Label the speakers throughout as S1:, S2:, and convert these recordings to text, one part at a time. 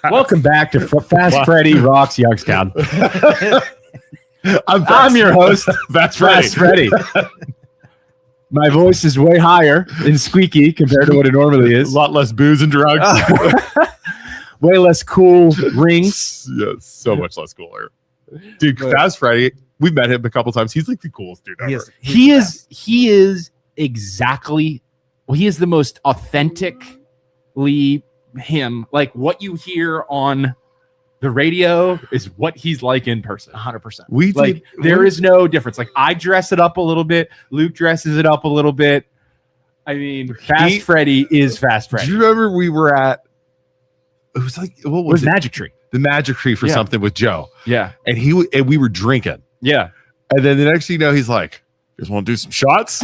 S1: Welcome back to Fast Freddy Rocks Youngstown. I'm your host, Fast Freddy. My voice is way higher and squeaky compared to what it normally is.
S2: A lot less booze and drugs.
S1: Way less cool rings.
S2: Yeah, so much less cooler. Dude, Fast Freddy, we've met him a couple times. He's like the coolest dude ever.
S1: He is exactly, he is the most authentically him. Like what you hear on the radio is what he's like in person.
S3: 100%.
S1: There is no difference. Like I dress it up a little bit. Luke dresses it up a little bit. I mean, Fast Freddy is Fast Freddy.
S2: Do you remember we were at, it was like, what was it?
S1: Magic Tree.
S2: The Magic Tree for something with Joe.
S1: Yeah.
S2: And we were drinking.
S1: Yeah.
S2: And then the next thing you know, he's like, you guys want to do some shots?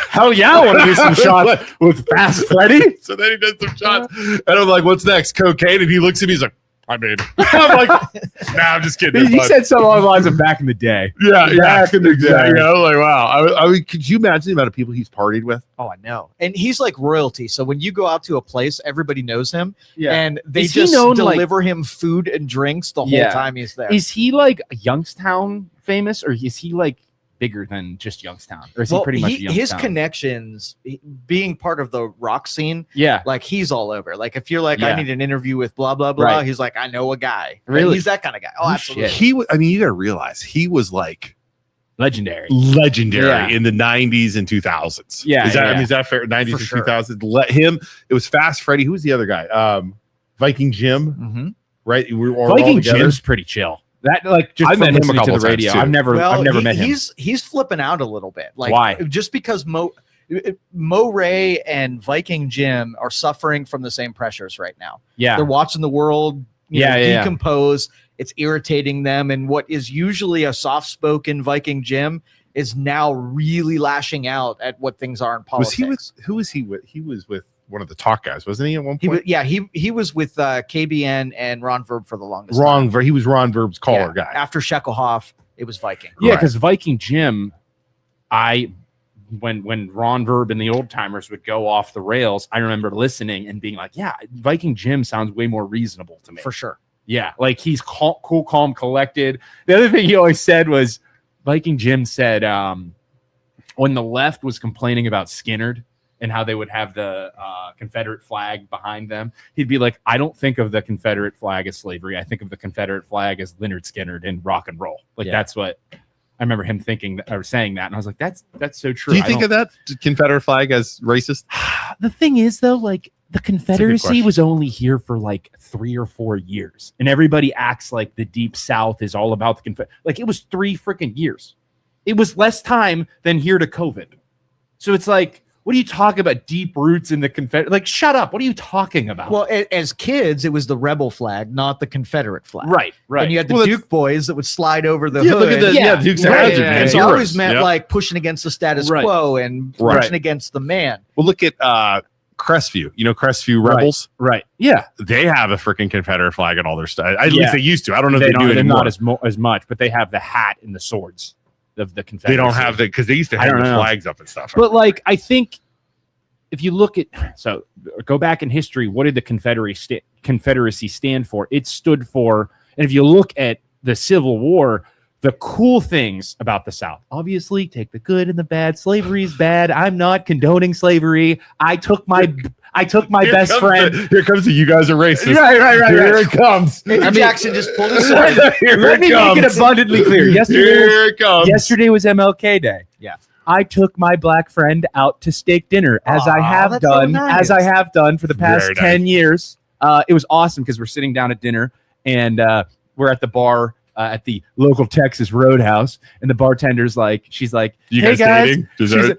S1: Hell yeah, I want to do some shots with Fast Freddy.
S2: So then he does some shots. And I'm like, what's next? Cocaine? And he looks at me, he's like, I'm like, nah, I'm just kidding.
S1: He said something along the lines of back in the day.
S2: Yeah, back in the day. You know, like, wow. I mean, could you imagine the amount of people he's partied with?
S3: Oh, I know. And he's like royalty. So when you go out to a place, everybody knows him.
S1: Yeah.
S3: And they
S1: Is
S3: just
S1: he known,
S3: deliver him food and drinks the whole time he's there.
S1: Is he like Youngstown famous, or is he like bigger than just Youngstown, or is he pretty much Youngstown?
S3: His connections, being part of the rock scene, like he's all over. Like if you're like, I need an interview with blah blah blah, he's like, I know a guy.
S1: Really,
S3: and he's that kind of guy. Oh, absolutely.
S2: I mean, you gotta realize he was like
S1: legendary
S2: in the 90s and 2000s.
S1: Yeah,
S2: I mean, is that fair? 90s and 2000s. Let him. It was Fast Freddy. Who was the other guy? Viking Jim. Right. We were all
S1: Viking Jim's pretty chill. That I met him a couple of radio. I've never met him.
S3: He's flipping out a little bit. Like,
S1: why?
S3: Just because Mo Ray and Viking Jim are suffering from the same pressures right now.
S1: Yeah,
S3: they're watching the world decompose. It's irritating them, and what is usually a soft-spoken Viking Jim is now really lashing out at what things are in politics.
S2: Who was he with? He was with one of the talk guys, wasn't he? At one point,
S3: he was with KBN and Ron Verb for the longest time.
S2: He was Ron Verb's caller guy.
S3: After Shekelhoff, it was Viking.
S1: Yeah, because Viking Jim, when Ron Verb and the old timers would go off the rails, I remember listening and being like, yeah, Viking Jim sounds way more reasonable to me.
S3: For sure.
S1: Yeah, like he's cool, calm, collected. The other thing he always said was, Viking Jim said, when the left was complaining about Skinnerd and how they would have the Confederate flag behind them, he'd be like, I don't think of the Confederate flag as slavery. I think of the Confederate flag as Lynyrd Skynyrd and rock and roll. Like that's what I remember him thinking or saying that. And I was like, that's so true.
S2: Do you think of that Confederate flag as racist?
S1: The thing is, though, like the Confederacy was only here for like 3 or 4 years. And everybody acts like the Deep South is all about the Confederate. Like it was 3 freaking years. It was less time than here to COVID. So it's like, what are you talking about? Deep roots in the Confederate? Like, shut up. What are you talking about?
S3: Well, as kids, it was the rebel flag, not the Confederate flag.
S1: Right.
S3: And you had the Duke boys that would slide over the hood.
S2: Look at the Duke's hazard, man.
S3: It's always meant like pushing against the status quo and pushing against the man.
S2: Well, look at Crestview. You know Crestview Rebels?
S1: Right. Yeah.
S2: They have a freaking Confederate flag and all their stuff. At least they used to. I don't know if they do it anymore.
S1: Not as much, but they have the hat and the swords of the Confederacy.
S2: They don't have because they used to have the flags up and stuff.
S1: But like, I think if you look at, so go back in history, what did the Confederacy stand for? It stood for, and if you look at the Civil War, the cool things about the South, obviously take the good and the bad. Slavery is bad. I'm not condoning slavery. I took my best friend.
S2: Here comes the, you guys are racist.
S1: Right.
S2: Here it comes.
S3: Jackson just pulled his sword.
S1: Let me make it abundantly clear.
S2: Here it comes.
S1: Yesterday was MLK Day.
S3: Yeah.
S1: I took my black friend out to steak dinner, as I have done for the past 10 years. It was awesome because we're sitting down at dinner and we're at the bar at the local Texas Roadhouse, and the bartender's like, she's like, hey guys,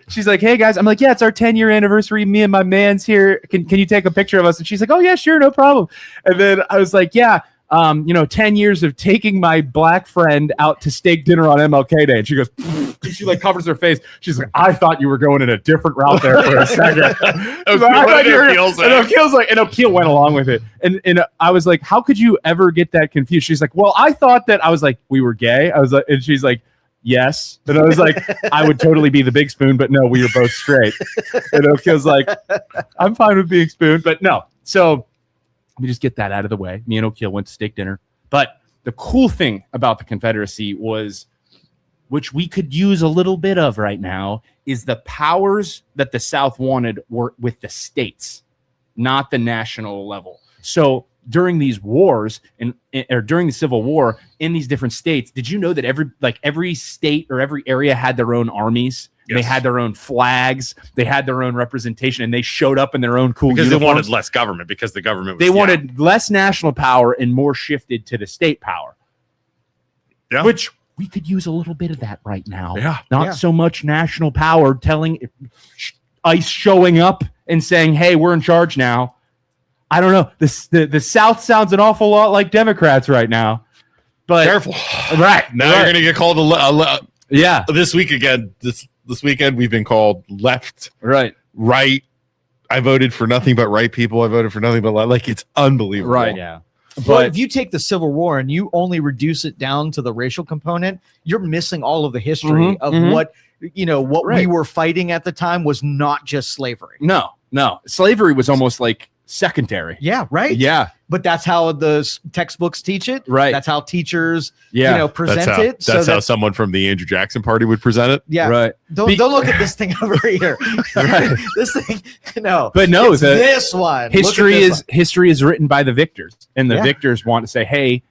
S1: she's like, hey guys, I'm like, yeah, it's our 10-year anniversary. Me and my man's here. Can you take a picture of us? And she's like, oh yeah, sure, no problem. And then I was like, yeah. 10 years of taking my black friend out to steak dinner on MLK Day. And she goes, and she like covers her face. She's like, I thought you were going in a different route there for a second. And O'Keel went along with it. And I was like, how could you ever get that confused? She's like, well, I thought that, I was like, we were gay. I was like, and she's like, yes. And I was like, I would totally be the big spoon, but no, we were both straight. And O'Keel's like, I'm fine with being spoon, but no. So Let me just get that out of the way. Me and O'Keel went to steak dinner. But the cool thing about the Confederacy was, which we could use a little bit of right now, is the powers that the South wanted were with the states, not the national level. So during these wars or during the Civil War in these different states, did you know that every state or every area had their own armies? Yes. They had their own flags. They had their own representation, and they showed up in their own cool
S2: because
S1: uniforms.
S2: They wanted less government because the government was,
S1: they wanted less national power and more shifted to the state power.
S2: Yeah.
S1: Which we could use a little bit of that right now.
S2: Yeah.
S1: Not so much national power telling ICE showing up and saying, hey, we're in charge now. I don't know. The South sounds an awful lot like Democrats right now. But
S2: careful.
S1: Right.
S2: Now you're going to get called
S1: yeah.
S2: This week again, this weekend we've been called left.
S1: Right.
S2: I voted for nothing but right people. I voted for nothing but left. Like, it's unbelievable.
S1: Right.
S3: Yeah. But if you take the Civil War and you only reduce it down to the racial component, you're missing all of the history of what we were fighting at the time was not just slavery.
S1: No. Slavery was almost like secondary.
S3: Yeah, right.
S1: Yeah.
S3: But that's how the textbooks teach it.
S1: Right.
S3: That's how teachers, present
S2: it.
S3: That's
S2: how someone from the Andrew Jackson party would present it.
S3: Yeah.
S1: Right.
S3: Don't look at this thing over here. Right. This thing, no.
S1: But no,
S3: this one.
S1: History is written by the victors, and the victors want to say, hey,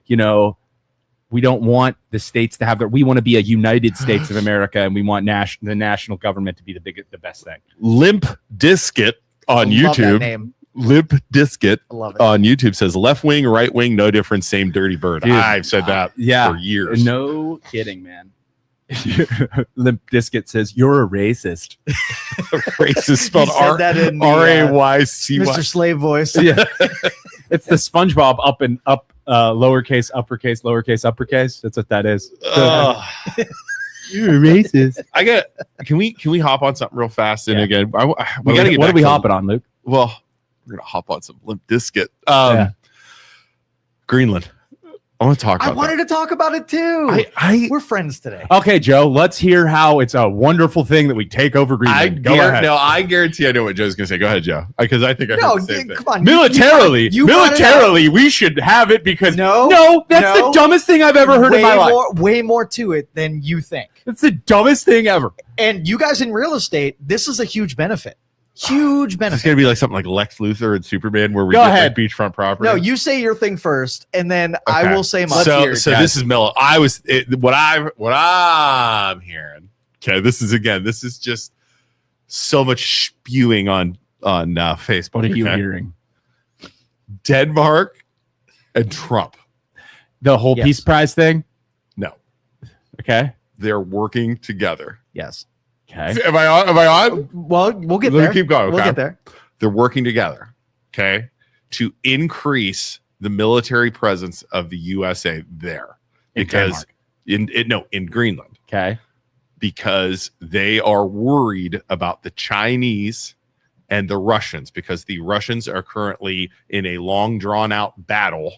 S1: we don't want the states to have we want to be a United States of America, and we want the national government to be the best thing.
S2: Limp Disket on YouTube. Limp Disket on YouTube says left wing, right wing, no difference, same dirty bird. Dude, I've said that for years.
S1: No kidding, man. Limp Disket says you're a racist.
S2: Racist spelled R-A-Y-C-Y.
S3: Mr. Slave voice.
S1: Yeah. It's the SpongeBob up and up, lowercase, uppercase, lowercase, uppercase. That's what that is. You're a racist.
S2: Can we hop on something real fast? And again, we
S1: gotta get. What are we hopping on, Luke?
S2: Well, we're gonna hop on some Limp Disket. Greenland. I want to talk about
S3: I wanted to talk about it too. We're friends today.
S1: Okay, Joe, let's hear how it's a wonderful thing that we take over Greenland. Go ahead.
S2: No, I guarantee I know what Joe's going to say. Go ahead, Joe. Because I think I heard the same thing.
S3: Come on.
S1: Militarily, we should have it because that's the dumbest thing I've ever heard in my life.
S3: Way more to it than you think.
S1: It's the dumbest thing ever.
S3: And you guys in real estate, this is a huge benefit. Huge benefit.
S2: It's going to be like something like Lex Luthor and Superman where we get like beachfront property.
S3: No, you say your thing first, and then I will say mine.
S2: So this is Miller. What I'm hearing. Okay, this is just so much spewing on Facebook.
S1: What are you hearing?
S2: Denmark and Trump.
S1: The whole Peace Prize thing?
S2: No.
S1: Okay.
S2: They're working together.
S3: Yes.
S2: Okay. Am I on?
S3: Well, we'll get there.
S2: Let me keep going. Okay?
S3: We'll get there.
S2: They're working together, okay, to increase the military presence of the USA there. Because in Greenland.
S1: Okay.
S2: Because they are worried about the Chinese and the Russians, because the Russians are currently in a long drawn out battle,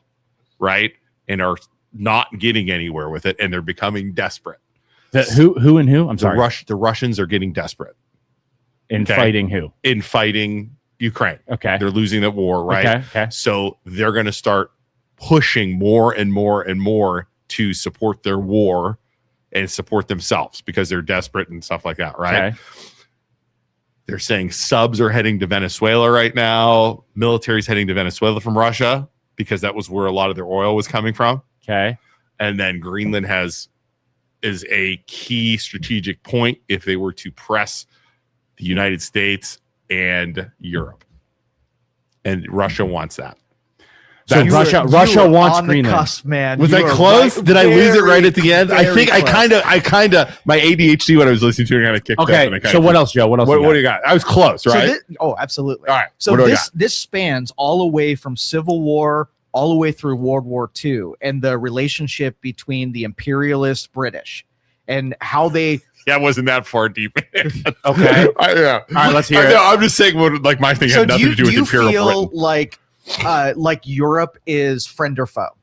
S2: right? And are not getting anywhere with it, and they're becoming desperate.
S1: Who and who? I'm sorry.
S2: The Russians are getting desperate.
S1: In fighting who?
S2: In fighting Ukraine.
S1: Okay.
S2: They're losing the war, right?
S1: Okay.
S2: So they're going to start pushing more and more and more to support their war and support themselves because they're desperate and stuff like that, right?
S1: Okay.
S2: They're saying subs are heading to Venezuela right now. Military's heading to Venezuela from Russia because that was where a lot of their oil was coming from.
S1: Okay.
S2: And then Greenland is a key strategic point if they were to press the United States and Europe. And Russia wants that.
S1: So Russia wants Greenland.
S3: The cusp, man.
S2: Was I close? Did I lose it right at the end? I think I kind of my ADHD when I was listening to it kind of kicked
S1: in. Okay. So what else, Joe? What
S2: do you got? I was close, right?
S3: Absolutely.
S2: All right.
S3: So this spans all the way from Civil War all the way through World War II and the relationship between the imperialist British and how they.
S2: Yeah, it wasn't that far deep.
S1: Okay.
S2: All right,
S1: let's hear it.
S2: No, I'm just saying what my thing had nothing to do with Imperial Britain.
S3: Like Europe is friend or foe?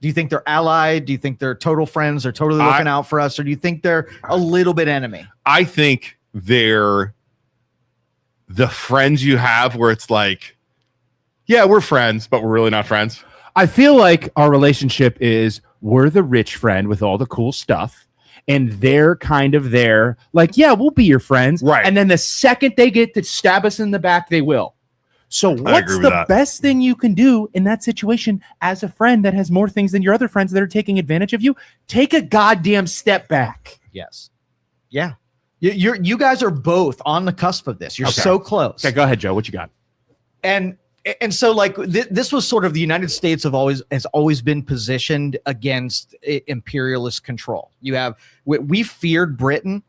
S3: Do you think they're allied? Do you think they're total friends? They're totally looking out for us? Or do you think they're a little bit enemy?
S2: I think they're the friends you have where it's like, Yeah, we're friends, but we're really not friends.
S1: I feel like our relationship is we're the rich friend with all the cool stuff, and they're kind of there, like, yeah, we'll be your friends.
S2: Right.
S1: And then the second they get to stab us in the back, they will. So what's the best thing you can do in that situation as a friend that has more things than your other friends that are taking advantage of you? Take a goddamn step back.
S3: Yes. Yeah. You guys are both on the cusp of this. You're so close.
S1: Okay, go ahead, Joe. What you got?
S3: And so like this was sort of the United States has always been positioned against imperialist control. You have we feared Britain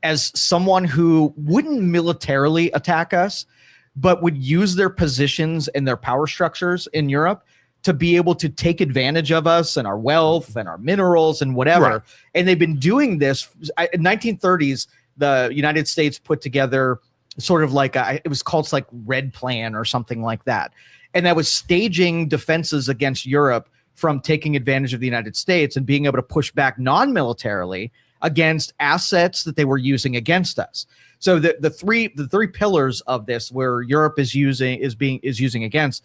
S3: as someone who wouldn't militarily attack us, but would use their positions and their power structures in Europe to be able to take advantage of us and our wealth and our minerals and whatever. Right. And they've been doing this in 1930s. The United States put together sort of like it was called like Red Plan or something like that. And that was staging defenses against Europe from taking advantage of the United States and being able to push back non-militarily against assets that they were using against us. So the three pillars of this where Europe is using against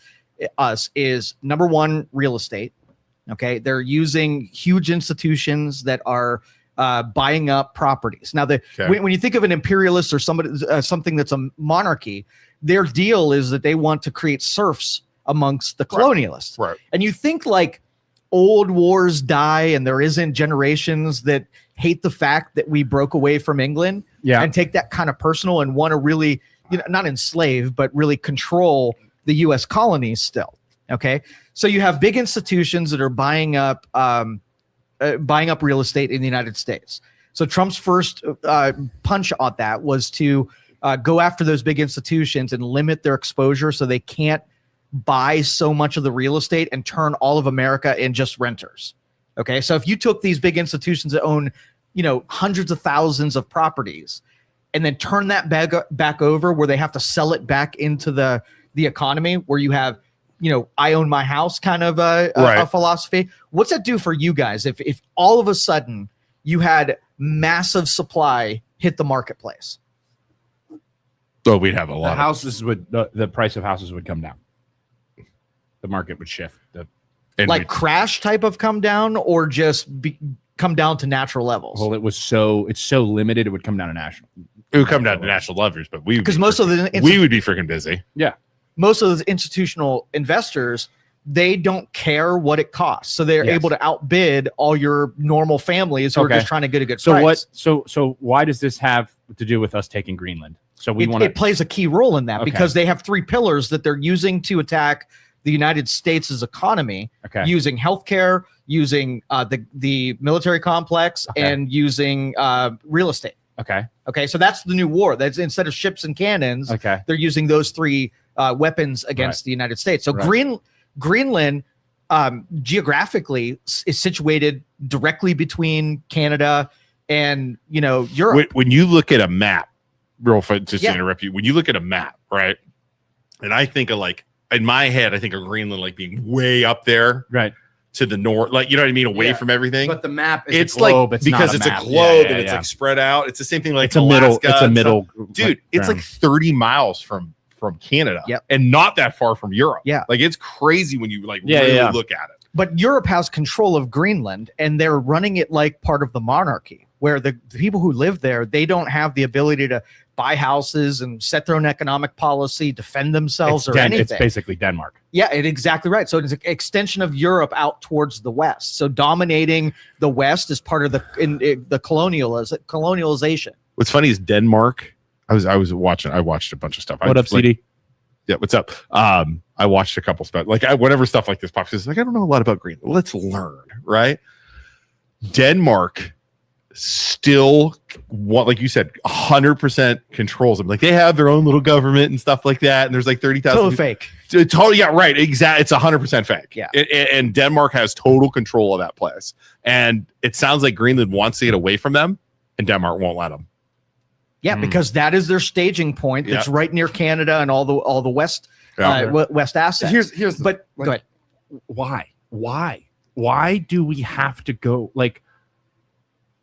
S3: us is number one, real estate. Okay. They're using huge institutions that are buying up properties. Now, when you think of an imperialist or something that's a monarchy, their deal is that they want to create serfs amongst the colonialists.
S2: Right.
S3: And you think like old wars die and there isn't generations that hate the fact that we broke away from England and take that kind of personal and want to really, not enslave, but really control the U.S. colonies still. Okay. So you have big institutions that are buying up real estate in the United States. So Trump's first punch on that was to go after those big institutions and limit their exposure so they can't buy so much of the real estate and turn all of America in just renters. Okay. So if you took these big institutions that own, hundreds of thousands of properties and then turn that back over where they have to sell it back into the economy where you have, I own my house kind of a philosophy. What's that do for you guys if all of a sudden you had massive supply hit the marketplace?
S2: So we'd have a lot.
S1: The price of houses would come down. The market would shift.
S3: Crash type of come down or just come down to natural levels?
S1: Well, it's so limited it would come down to national.
S2: It would come down to national levels, but we would be freaking busy.
S3: Yeah. Most of those institutional investors, they don't care what it costs. So they're able to outbid all your normal families who are just trying to get a good price.
S1: So why does this have to do with us taking Greenland? So
S3: it plays a key role in that because they have three pillars that they're using to attack the United States' economy, using healthcare, using the military complex, and using real estate. Okay. So that's the new war. That's instead of ships and cannons, they're using those three weapons against the United States. So Greenland geographically is situated directly between Canada and Europe.
S2: When you look at a map, to interrupt you, when you look at a map, right? And I think of in my head, I think of Greenland being way up there,
S1: right,
S2: to the north, you know what I mean, away from everything.
S1: But the map is a globe.
S2: Because it's a globe and it's spread out. It's the same thing
S1: it's a middle. It's a middle,
S2: dude. It's 30 miles from Canada, and not that far from Europe.
S3: Yeah,
S2: it's crazy when you really look at it.
S3: But Europe has control of Greenland, and they're running it like part of the monarchy, where the people who live there, they don't have the ability to buy houses and set their own economic policy, defend themselves anything.
S1: It's basically Denmark.
S3: Yeah, exactly right. So it's an extension of Europe out towards the West. So dominating the West is part of the colonialization.
S2: What's funny is Denmark. I watched a bunch of stuff.
S1: What up, CD?
S2: Yeah, what's up? I watched a couple stuff. Whenever stuff like this pops, it's I don't know a lot about Greenland. Let's learn, right? Denmark still, like you said, 100% controls them. They have their own little government and stuff like that. And there's 30,000.
S3: Totally fake.
S2: Totally, yeah, right. Exactly. It's 100% fake.
S3: Yeah.
S2: And Denmark has total control of that place. And it sounds like Greenland wants to get away from them, and Denmark won't let them.
S3: Yeah, because that is their staging point. That's right near Canada and all the West West assets.
S1: Go ahead. Why do we have to go?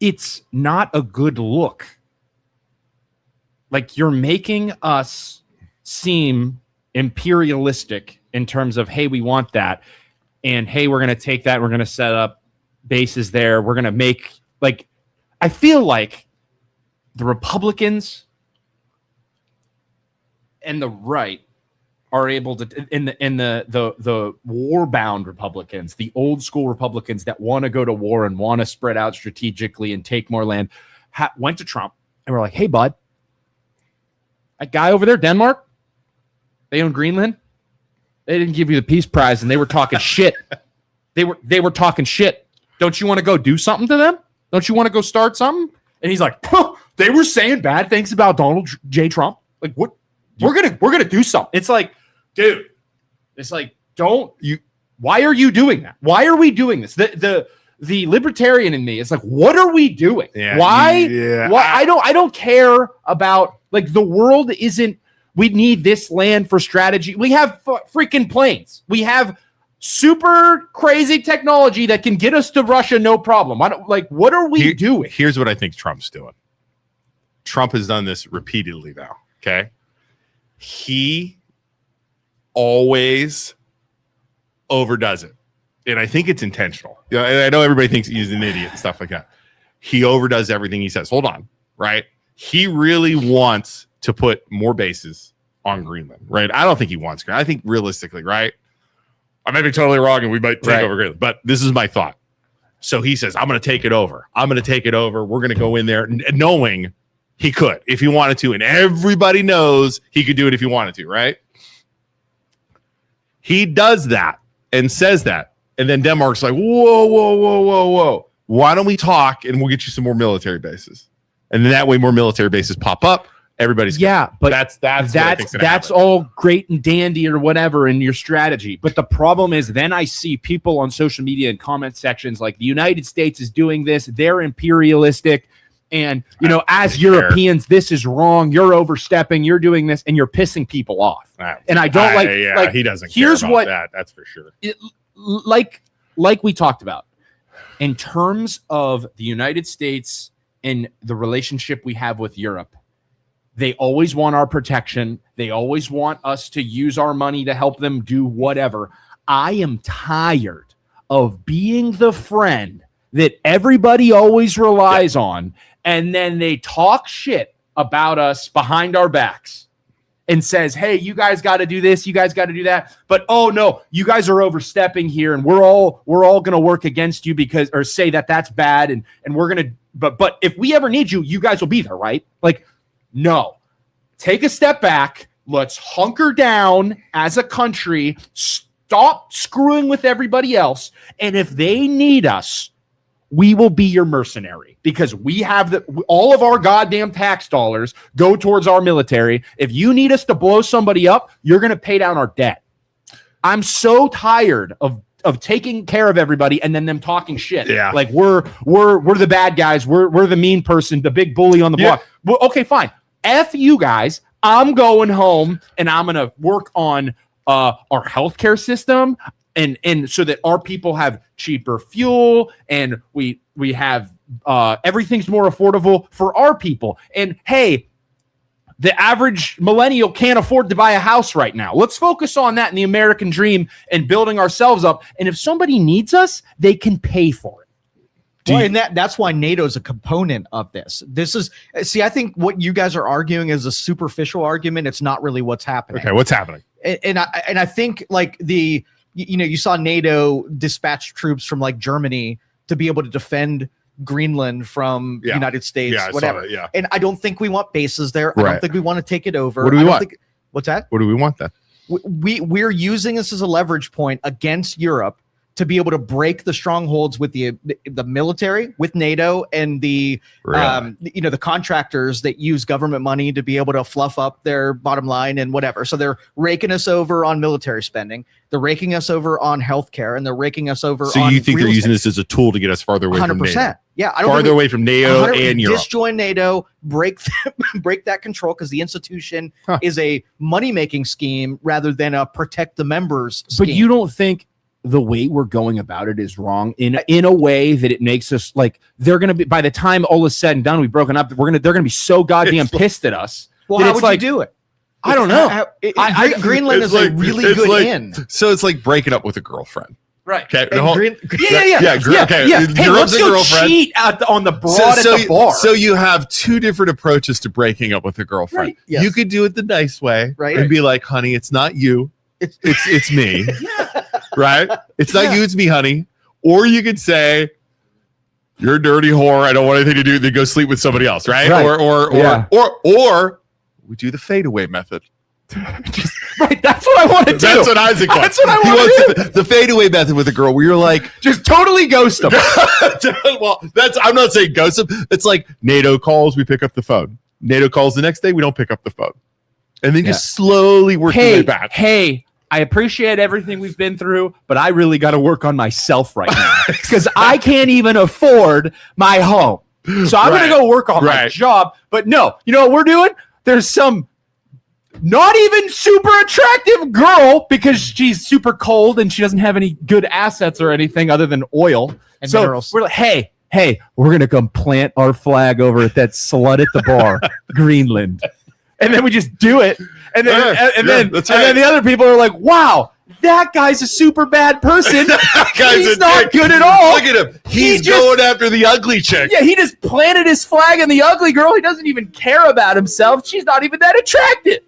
S1: It's not a good look. You're making us seem imperialistic in terms of, hey, we want that, and hey, we're going to take that, we're going to set up bases there, we're going to make, like, I feel like the Republicans and the right are able to, in the war-bound Republicans, the old school Republicans that want to go to war and want to spread out strategically and take more land, went to Trump and were like, hey, bud, that guy over there, Denmark, they own Greenland. They didn't give you the peace prize, and they were talking shit. They were talking shit. Don't you want to go do something to them? Don't you want to go start something? And he's like, they were saying bad things about Donald J. Trump. Like, what? We're gonna do something. It's like, dude, it's like, why are you doing that? Why are we doing this? The libertarian in me is like, what are we doing?
S2: Yeah,
S1: why?
S2: Yeah.
S1: Why? I don't care about, like, the world isn't, we need this land for strategy. We have freaking planes. We have super crazy technology that can get us to Russia, no problem. What are we doing?
S2: Here's what I think Trump's doing. Trump has done this repeatedly now. Okay. He always overdoes it. And I think it's intentional. I know everybody thinks he's an idiot and stuff like that. He overdoes everything he says. Hold on, right? He really wants to put more bases on Greenland, right? I don't think he wants Greenland. I think realistically, right? I might be totally wrong and we might take over Greenland, but this is my thought. So he says, I'm going to take it over. I'm going to take it over. We're going to go in there knowing he could if he wanted to. And everybody knows he could do it if he wanted to, right? He does that and says that. And then Denmark's like, whoa. Why don't we talk and we'll get you some more military bases? And then that way more military bases pop up. Everybody's
S1: good. But
S2: that's
S1: all great and dandy or whatever in your strategy. But the problem is, then I see people on social media and comment sections like, the United States is doing this, they're imperialistic, and as Europeans, this is wrong. You're overstepping. You're doing this, and you're pissing people off. And I don't like.
S2: He doesn't. Here's care about that. That's for sure.
S1: Like we talked about, in terms of the United States and the relationship we have with Europe. They always want our protection. They always want us to use our money to help them do whatever. I am tired of being the friend that everybody always relies on, and then they talk shit about us behind our backs and says, hey, you guys got to do this, you guys got to do that. But, oh, no, you guys are overstepping here, and we're all going to work against you because, or say that that's bad, and we're going to, but if we ever need you, you guys will be there, right? Like, no, take a step back. Let's hunker down as a country. Stop screwing with everybody else. And if they need us, we will be your mercenary because we have all of our goddamn tax dollars go towards our military. If you need us to blow somebody up, you're going to pay down our debt. I'm so tired of taking care of everybody and then them talking shit.
S2: Yeah.
S1: Like we're the bad guys. We're the mean person, the big bully on the block. Well, okay, fine. F you guys. I'm going home and I'm going to work on our healthcare system and so that our people have cheaper fuel and we have everything's more affordable for our people. And hey, the average millennial can't afford to buy a house right now. Let's focus on that in the American dream and building ourselves up. And if somebody needs us, they can pay for it.
S3: And that's why NATO is a component of this. I think what you guys are arguing is a superficial argument. It's not really what's happening.
S2: Okay, what's happening?
S3: And I think like you saw NATO dispatch troops from like Germany to be able to defend Greenland from the United States, whatever. And I don't think we want bases there.
S2: Right.
S3: I don't think we want to take it over.
S2: What do we want?
S3: What's that?
S2: What do we want then?
S3: We're using this as a leverage point against Europe to be able to break the strongholds with the military, with NATO, and the contractors that use government money to be able to fluff up their bottom line and whatever. So they're raking us over on military spending, they're raking us over on healthcare, and they're raking us over.
S2: So you think they're using this as a tool to get us farther away 100%. From NATO?
S3: Yeah, I don't
S2: farther away from NATO and Europe.
S3: Disjoin NATO, break that control because the institution is a money making scheme rather than a protect the members scheme.
S1: But you don't think the way we're going about it is wrong in a way that it makes us like they're going to be, by the time all is said and done, we've broken up, they're going to be so goddamn pissed at us.
S3: Well, how would you do it?
S1: I don't know.
S3: Greenland is a really good in.
S2: So it's like breaking up with a girlfriend.
S1: Right.
S2: Okay.
S1: Yeah.
S2: Okay.
S1: Hey, let's go cheat on the broad at the bar.
S2: So you have two different approaches to breaking up with a girlfriend.
S1: Right. Yes.
S2: You could do it the nice way,
S3: right,
S2: and be like, "Honey, it's not you. It's me."
S1: Yeah.
S2: Right? It's not you. It's me, honey. Or you could say, "You're a dirty whore. I don't want anything to do." Then go sleep with somebody else. Right? Or we do the fadeaway method.
S1: Right, that's what I want to do.
S2: That's what Isaac wants.
S1: That's what I want to do.
S2: The fadeaway method with a girl where you're like,
S1: just totally ghost them.
S2: Well, I'm not saying ghost them. It's like NATO calls, we pick up the phone. NATO calls the next day, we don't pick up the phone. And then just slowly work your way back.
S1: Hey, I appreciate everything we've been through, but I really got to work on myself right now because I can't even afford my home. So I'm going to go work on my job. But no, you know what we're doing? There's some not even super attractive girl because she's super cold and she doesn't have any good assets or anything other than oil and minerals. We're like, hey, we're gonna come plant our flag over at that slut at the bar, Greenland, and then we just do it, and then the other people are like, wow, that guy's a super bad person. He's not good at all.
S2: Look at him. He's going after the ugly chick.
S1: Yeah, he just planted his flag on the ugly girl. He doesn't even care about himself. She's not even that attractive.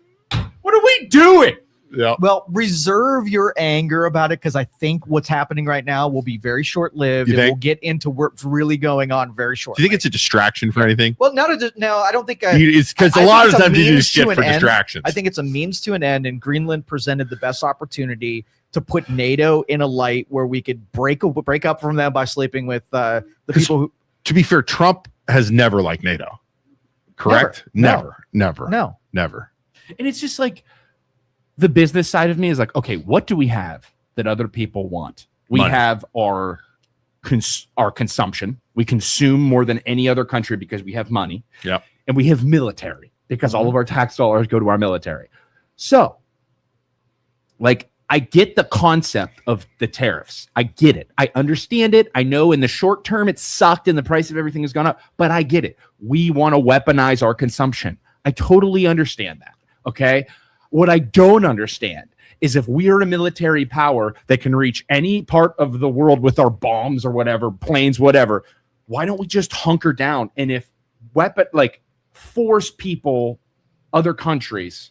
S1: What are we doing?
S2: Yeah.
S3: Well, reserve your anger about it because I think what's happening right now will be very short-lived. And we'll get into what's really going on very shortly.
S2: Do you think it's a distraction for anything?
S3: Well, no, I don't think
S2: it's because a lot of times you do shit for distractions.
S3: I think it's a means to an end, and Greenland presented the best opportunity to put NATO in a light where we could break up from them by sleeping with the people who.
S2: To be fair, Trump has never liked NATO. Correct? Never.
S1: And it's just like the business side of me is like, okay, what do we have that other people want? We have our consumption. We consume more than any other country because we have money.
S2: Yeah.
S1: And we have military because all of our tax dollars go to our military. So, like, I get the concept of the tariffs. I get it. I understand it. I know in the short term it sucked and the price of everything has gone up, but I get it. We want to weaponize our consumption. I totally understand that. Okay. What I don't understand is if we are a military power that can reach any part of the world with our bombs or whatever, planes, whatever, why don't we just hunker down? And if force people, other countries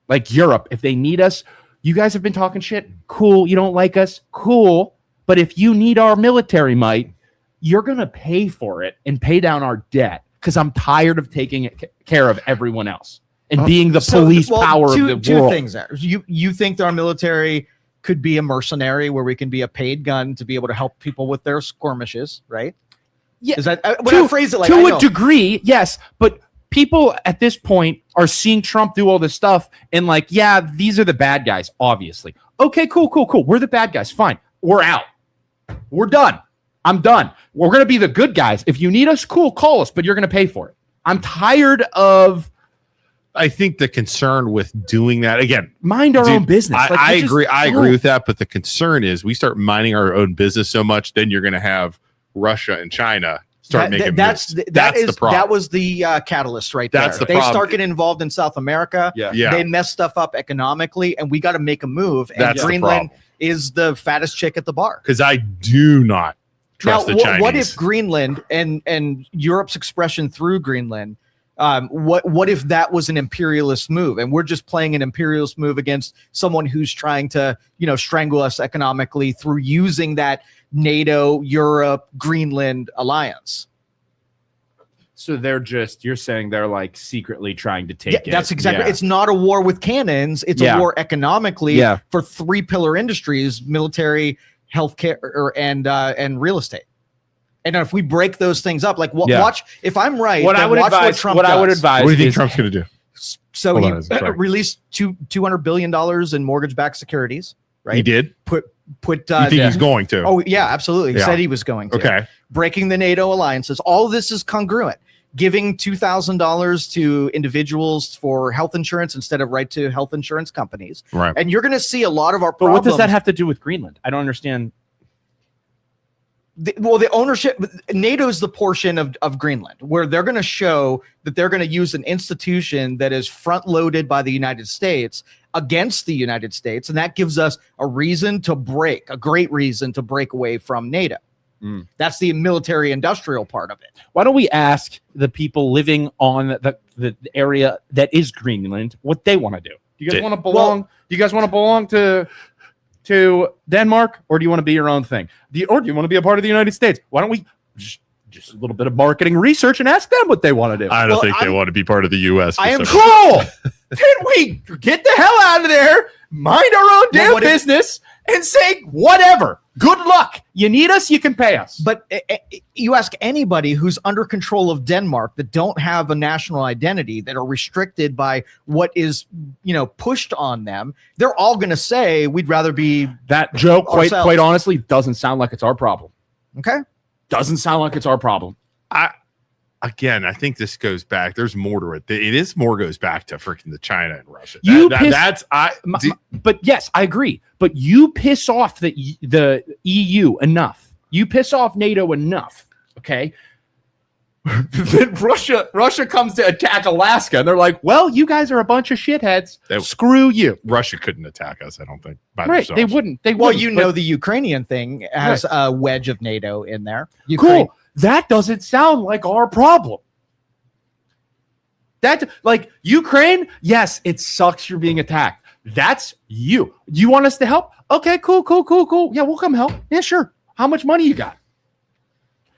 S1: like Europe, if they need us, you guys have been talking shit. Cool. You don't like us. Cool. But if you need our military might, you're going to pay for it and pay down our debt because I'm tired of taking care of everyone else. And being the police power of the world.
S3: Two things there. You think that our military could be a mercenary where we can be a paid gun to be able to help people with their skirmishes, right?
S1: Yeah.
S3: Is that when I phrase it like
S1: to a degree, yes. But people at this point are seeing Trump do all this stuff and like, yeah, these are the bad guys, obviously. Okay, cool. We're the bad guys. Fine. We're out. We're done. I'm done. We're going to be the good guys. If you need us, cool, call us, but you're going to pay for it. I'm tired of...
S2: I think the concern with doing that, again,
S1: mind our own business.
S2: I agree. I agree with that. But the concern is we start minding our own business so much, then you're going to have Russia and China start making moves. That's the problem.
S3: That was the catalyst right there.
S2: That's the
S3: they
S2: problem.
S3: start getting involved in South America.
S2: Yeah.
S3: They mess stuff up economically, and we got to make a move. And
S2: that's
S3: Greenland is the fattest chick at the bar.
S2: Because I do not trust the Chinese.
S3: What if Greenland and Europe's expression through Greenland, what if that was an imperialist move and we're just playing an imperialist move against someone who's trying to, strangle us economically through using that NATO, Europe, Greenland alliance?
S1: So you're saying they're like secretly trying to take it.
S3: That's exactly. Yeah. It's not a war with cannons. It's a war economically for three pillar industries: military, healthcare, and real estate. And if we break those things up, watch. If I'm right,
S1: what I would advise. What do you
S2: think Trump's going to do?
S3: So he released $200 billion in mortgage-backed securities. Right.
S2: He did.
S3: Put.
S2: You think he's going to?
S3: Oh yeah, absolutely. He said he was going to.
S2: Okay.
S3: Breaking the NATO alliances. All this is congruent. Giving $2,000 to individuals for health insurance instead of right to health insurance companies.
S2: Right.
S3: And you're going to see a lot of our
S1: But
S3: problems.
S1: what does that have to do with Greenland? I don't understand.
S3: the ownership, NATO is the portion of Greenland where they're going to show that they're going to use an institution that is front loaded by the United States against the United States. And that gives us a great reason to break away from NATO. That's the military industrial part of it.
S1: Why don't we ask the people living on the area that is Greenland what they want to do? Do you guys want to belong? Do you guys want to belong to Denmark, or do you want to be your own thing? Or do you want to be a part of the United States? Why don't we just a little bit of marketing research and ask them what they want to do?
S2: I don't think they want to be part of the U.S.
S3: I am
S1: cool. Then we get the hell out of there, mind our own damn business, and say whatever. Good luck. You need us, you can pay us.
S3: But you ask anybody who's under control of Denmark that don't have a national identity, that are restricted by what is, pushed on them, they're all going to say we'd rather be
S1: that joke. Quite honestly, doesn't sound like it's our problem.
S3: Okay,
S1: doesn't sound like it's our problem.
S2: I think this goes back. There's more to it. Goes back to freaking the China and Russia. But yes, I agree. But you piss off the EU enough. You piss off NATO enough. Okay. Then Russia comes to attack Alaska, and they're like, "Well, you guys are a bunch of shitheads. Screw you." Russia couldn't attack us. I don't think.
S1: Right? They wouldn't.
S3: The Ukrainian thing has a wedge of NATO in there.
S1: Cool. That doesn't sound like our problem. That, like, Ukraine, yes, it sucks you're being attacked. That's you. You want us to help? Okay, cool. Yeah, we'll come help. Yeah, sure. How much money you got?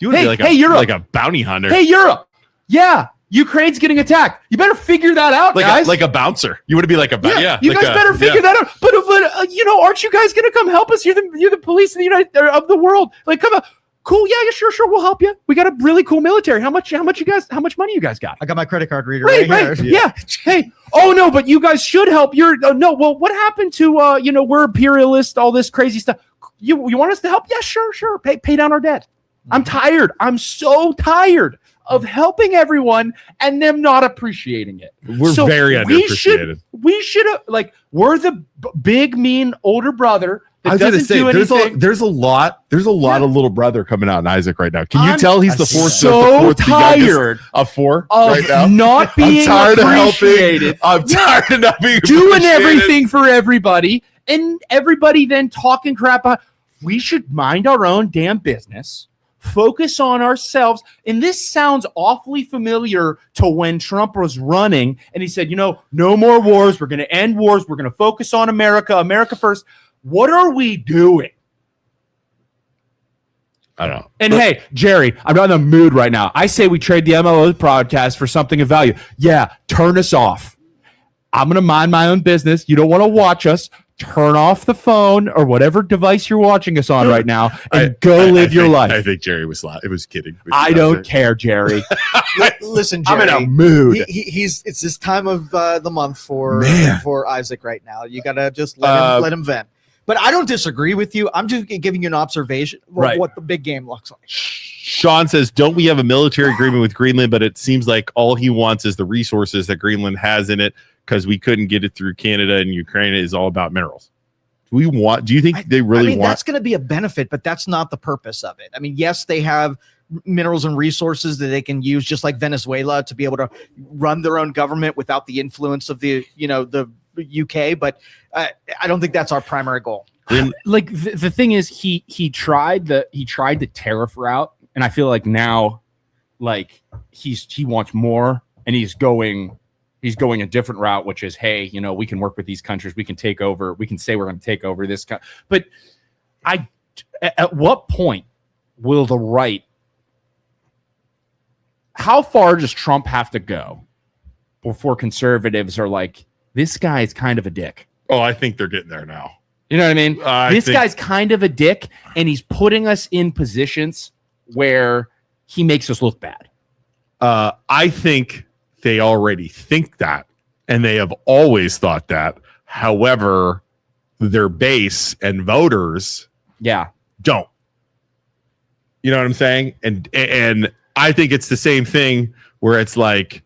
S2: You would be Europe. Like a bounty hunter.
S1: Hey, Europe. Yeah, Ukraine's getting attacked. You better figure that out, guys.
S2: Like a bouncer. You want to be like a bouncer. Yeah,
S1: you guys better figure that out. But aren't you guys going to come help us? You're the police of the world. Like, come on. Cool, yeah, sure, we'll help you. We got a really cool military. How much money you guys got?
S3: I got my credit card reader
S1: right
S3: here.
S1: Yeah. Hey, oh no, but you guys should help. Well, what happened to we're imperialist, all this crazy stuff. You want us to help? Yeah, sure. Pay down our debt. I'm tired. I'm so tired of helping everyone and them not appreciating it.
S2: We're very underappreciated.
S1: We should we're the big mean older brother.
S2: I was going to say, there's a lot of little brother coming out in Isaac right now. Can you tell he's the fourth?
S1: So tired
S2: of four
S1: of
S2: right now.
S1: Not being appreciated.
S2: I'm tired of not being
S1: doing everything for everybody, and everybody then talking crap about. We should mind our own damn business, focus on ourselves. And this sounds awfully familiar to when Trump was running, and he said, no more wars. We're going to end wars. We're going to focus on America first. What are we doing?
S2: I don't know.
S1: And hey, Jerry, I'm not in the mood right now. I say we trade the MLO podcast for something of value. Yeah, turn us off. I'm going to mind my own business. You don't want to watch us. Turn off the phone or whatever device you're watching us on right now and live your life.
S2: I think Jerry was kidding.
S1: I don't care, Jerry.
S3: Listen, Jerry,
S1: I'm in a mood.
S3: It's this time of the month for Isaac right now. You got to just let him vent. But I don't disagree with you. I'm just giving you an observation of what the big game looks like.
S2: Sean says, don't we have a military agreement with Greenland? But it seems like all he wants is the resources that Greenland has in it because we couldn't get it through Canada, and Ukraine is all about minerals. Do you think they really want?
S3: That's going to be a benefit, but that's not the purpose of it. I mean, yes, they have minerals and resources that they can use, just like Venezuela, to be able to run their own government without the influence of the UK, but I don't think that's our primary goal.
S1: Like the thing is, he tried the tariff route, and I feel like now, like he wants more, and he's going a different route, which is, hey, we can work with these countries, we can take over, we can say we're going to take over this. But at what point will the right? How far does Trump have to go before conservatives are like, this guy's kind of a dick?
S2: Oh, I think they're getting there now.
S1: You know what I mean? This guy's kind of a dick, and he's putting us in positions where he makes us look bad.
S2: I think they already think that, and they have always thought that. However, their base and voters don't. You know what I'm saying? And I think it's the same thing where it's like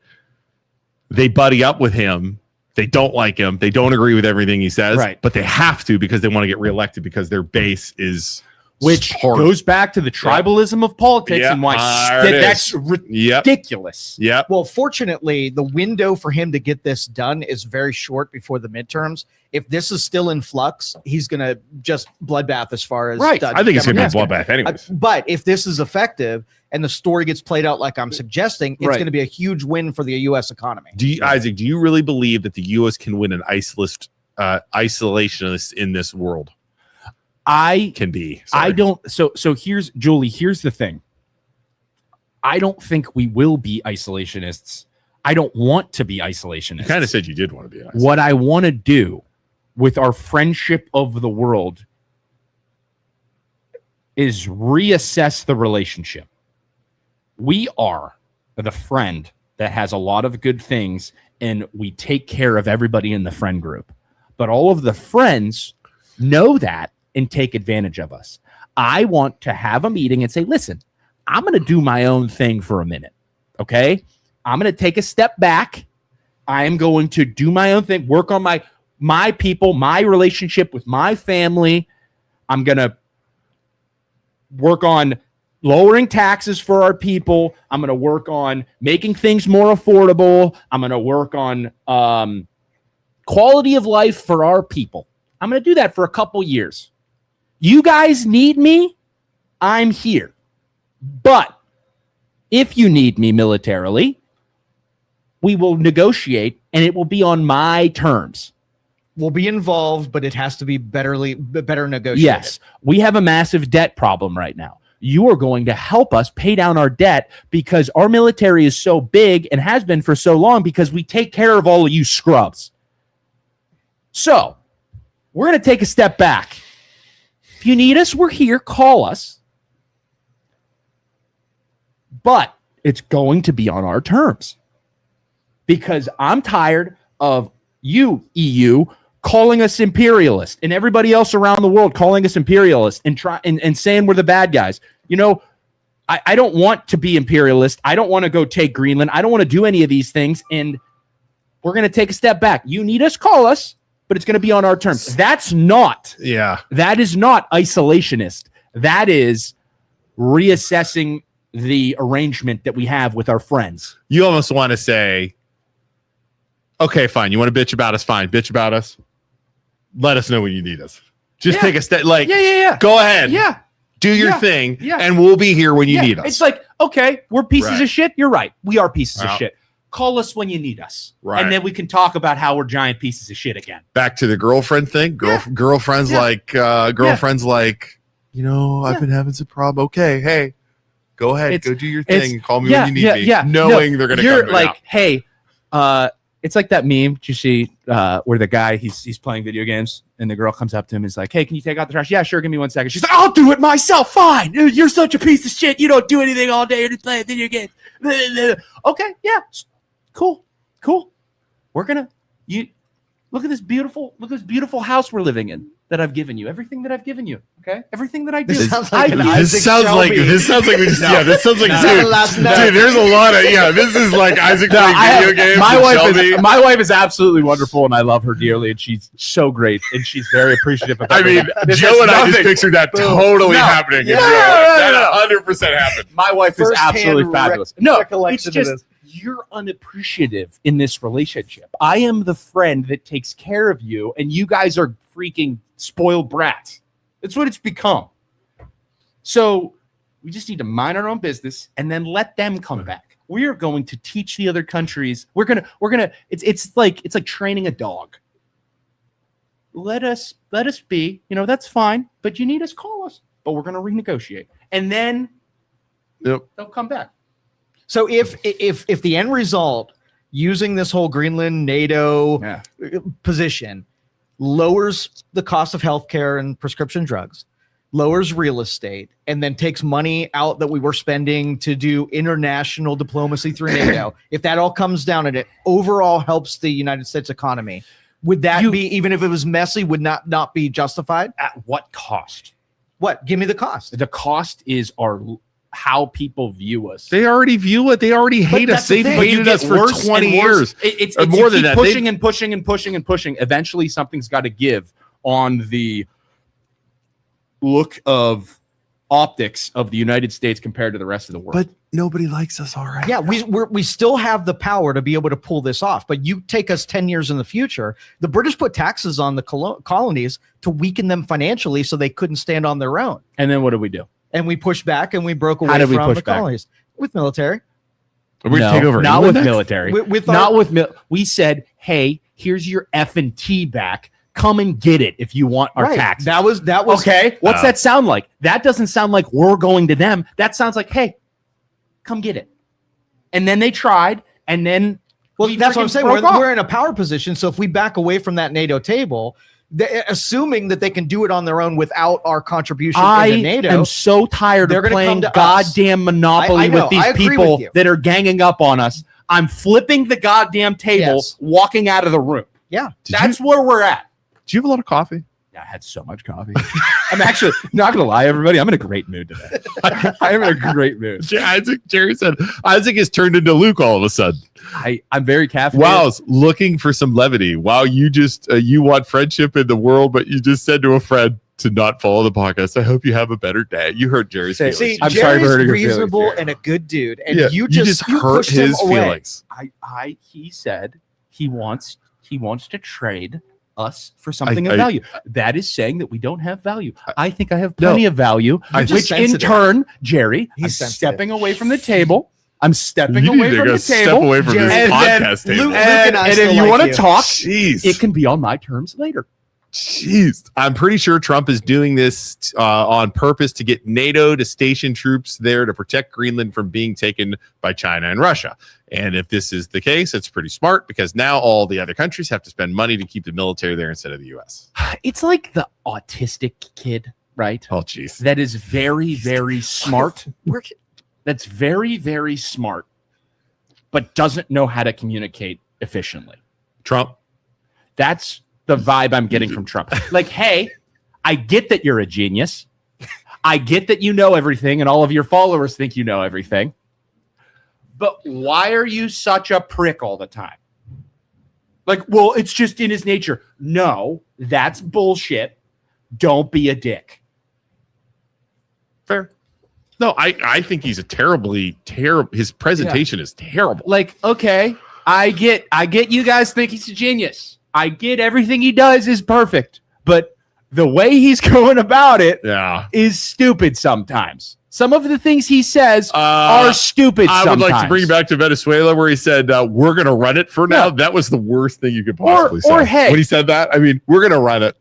S2: they buddy up with him. They don't like him. They don't agree with everything he says, but they have to because they want to get reelected because their base is
S1: which goes back to the tribalism of politics and why that's ridiculous.
S2: Yep.
S3: Well, fortunately, the window for him to get this done is very short before the midterms. If this is still in flux, he's going to just bloodbath as far as
S2: I think it's going to be a bloodbath anyways.
S3: But if this is effective and the story gets played out like I'm suggesting, it's going to be a huge win for the U.S. economy.
S2: Isaac, do you really believe that the U.S. can win an isolationist in this world? I don't. So here's Julie. Here's the thing. I don't think we will be isolationists. I don't want to be isolationists. You kind of said you did want to be.
S1: What I want to do with our friendship of the world is reassess the relationship. We are the friend that has a lot of good things, and we take care of everybody in the friend group. But all of the friends know that and take advantage of us. I want to have a meeting and say, listen, I'm going to do my own thing for a minute. Okay. I'm going to take a step back. I am going to do my own thing, work on my people, my relationship with my family. I'm going to work on lowering taxes for our people. I'm going to work on making things more affordable. I'm going to work on quality of life for our people. I'm going to do that for a couple years. You guys need me, I'm here. But if you need me militarily, we will negotiate, and it will be on my terms.
S3: We'll be involved, but it has to be better negotiated.
S1: Yes, we have a massive debt problem right now. You are going to help us pay down our debt because our military is so big and has been for so long because we take care of all of you scrubs. So we're going to take a step back. If you need us, we're here. Call us. But it's going to be on our terms because I'm tired of you, EU, calling us imperialist and everybody else around the world calling us imperialist and saying we're the bad guys. You know, I don't want to be imperialist. I don't want to go take Greenland. I don't want to do any of these things. And we're going to take a step back. You need us, call us. But it's going to be on our terms. That is not isolationist. That is reassessing the arrangement that we have with our friends.
S2: You almost want to say, okay, fine. You want to bitch about us? Fine. Bitch about us. Let us know when you need us. Just take a step. Like, go ahead.
S1: Yeah.
S2: Do your thing. Yeah. And we'll be here when you need us.
S1: It's like, okay, we're pieces of shit. You're right. We are pieces of shit. Call us when you need us. Right. And then we can talk about how we're giant pieces of shit again.
S2: Back to the girlfriend thing. Girlfriends like, I've been having some problem. Okay, hey, go ahead. Go do your thing. Call me when you need me. Yeah. Knowing they're going to come to me.
S1: Like, hey, it's like that meme. Did you see where the guy, he's playing video games and the girl comes up to him and is like, hey, can you take out the trash? Yeah, sure. Give me 1 second. She's like, I'll do it myself. Fine. You're such a piece of shit. You don't do anything all day. You're just playing video games. Okay. Yeah. Cool. We're gonna look at this beautiful house we're living in that I've given you. Everything that I've given you. Okay. Everything that I do.
S2: This sounds like There's a lot of This is like Isaac playing video games.
S1: My wife is absolutely wonderful, and I love her dearly, and she's so great, and she's very appreciative of everything.
S2: Joe and I just pictured that totally happening. That 100% happened.
S1: My wife is absolutely fabulous. It's just you're unappreciative in this relationship. I am the friend that takes care of you, and you guys are freaking spoiled brats. That's what it's become. So we just need to mind our own business and then let them come back. We are going to teach the other countries. We're gonna. It's like training a dog. Let us be. That's fine. But you need us, call us. But we're gonna renegotiate, and then they'll come back.
S3: So if the end result, using this whole Greenland NATO position, lowers the cost of healthcare and prescription drugs, lowers real estate, and then takes money out that we were spending to do international diplomacy through NATO, if that all comes down and it overall helps the United States economy, would that be, even if it was messy, would not be justified?
S1: At what cost?
S3: What? Give me the cost.
S1: The cost is how people view us.
S2: They already view it. They already hate us. They've hated us for 20 years.
S1: It's more than that. Pushing and pushing and pushing and pushing. Eventually, something's got to give on the look of optics of the United States compared to the rest of the world.
S2: But nobody likes us, all right.
S3: Yeah, we still have the power to be able to pull this off. But you take us 10 years in the future. The British put taxes on the colonies to weaken them financially so they couldn't stand on their own.
S1: And then what did we do?
S3: And we pushed back and we broke away
S1: How did we
S3: from
S1: push
S3: the
S1: back?
S3: colonies with military.
S2: We're gonna take over.
S1: Not
S2: England
S1: with
S2: next?
S1: military.
S3: With
S1: not
S3: our-
S1: with we said, hey, here's your F&T back. Come and get it if you want our
S3: Right.
S1: taxes.
S3: That was
S1: okay. What's that sound like? That doesn't sound like we're going to them. That sounds like, hey, come get it. And then they tried, and then
S3: that's what I'm saying.
S1: broke off.
S3: We're in a power position. So if we back away from that NATO table, assuming that they can do it on their own without our contribution into NATO,
S1: am so tired
S3: they're
S1: of
S3: gonna
S1: playing
S3: come to
S1: goddamn Monopoly
S3: I know,
S1: with these
S3: I agree
S1: people
S3: with you.
S1: that are ganging up on us. I'm flipping the goddamn table,
S3: Yes.
S1: walking out of the room.
S3: Yeah.
S1: That's where we're at.
S2: Do you have a lot of coffee?
S1: Yeah, I had so much coffee. I'm actually not gonna lie, everybody. I'm in a great mood today. I'm in a great mood.
S2: Jerry said Isaac has turned into Luke all of a sudden.
S1: I'm very caffeinated.
S2: Wow, looking for some levity. Wow, you just you want friendship in the world, but you just said to a friend to not follow the podcast. I hope you have a better day. You hurt Jerry's feelings.
S3: See,
S1: I'm
S3: Jerry's
S1: sorry for hurting your feelings,
S3: reasonable
S1: Jerry.
S3: and a good dude, and
S2: Yeah,
S3: you just
S2: hurt
S3: pushed him
S2: his
S3: away.
S2: feelings.
S1: He said he wants to trade us for something of
S2: I-
S1: value. That is saying that we don't have value. I think I have plenty of value,
S2: I'm
S3: just
S1: which in
S3: sensitive.
S1: turn, Jerry,
S3: He's
S1: I'm
S3: sensitive.
S1: stepping away from the table. I'm stepping
S2: You
S1: away
S2: need to
S1: from
S2: go
S1: the
S2: step
S1: table.
S2: away from
S3: Jerry,
S2: this
S1: and then
S2: podcast table.
S3: Luke
S1: And,
S3: and I
S1: and
S3: still
S1: if you
S3: like
S1: want to
S3: you.
S1: talk,
S2: Jeez.
S1: it can be on my terms later.
S2: Jeez. I'm pretty sure Trump is doing this on purpose to get NATO to station troops there to protect Greenland from being taken by China and Russia. And if this is the case, it's pretty smart because now all the other countries have to spend money to keep the military there instead of the U.S.
S1: It's like the autistic kid, right?
S2: Oh, jeez.
S1: That is very, very smart. That's very, very smart, but doesn't know how to communicate efficiently.
S2: Trump.
S1: That's the vibe I'm getting from Trump. Like, hey, I get that you're a genius. I get that you know everything and all of your followers think you know everything. But why are you such a prick all the time? Like, well, it's just in his nature. No, that's bullshit. Don't be a dick.
S2: Fair. No, I think he's a terrible. His presentation is terrible.
S1: Like, okay, I get you guys think he's a genius. I get everything he does is perfect, but the way he's going about it
S2: Yeah.
S1: is stupid sometimes. Some of the things he says are stupid
S2: I
S1: sometimes.
S2: would like to bring you back to Venezuela where he said, we're going to run it for now.
S1: Yeah.
S2: That was the worst thing you could possibly say.
S1: or hey.
S2: When he said that, I mean, we're going to run it.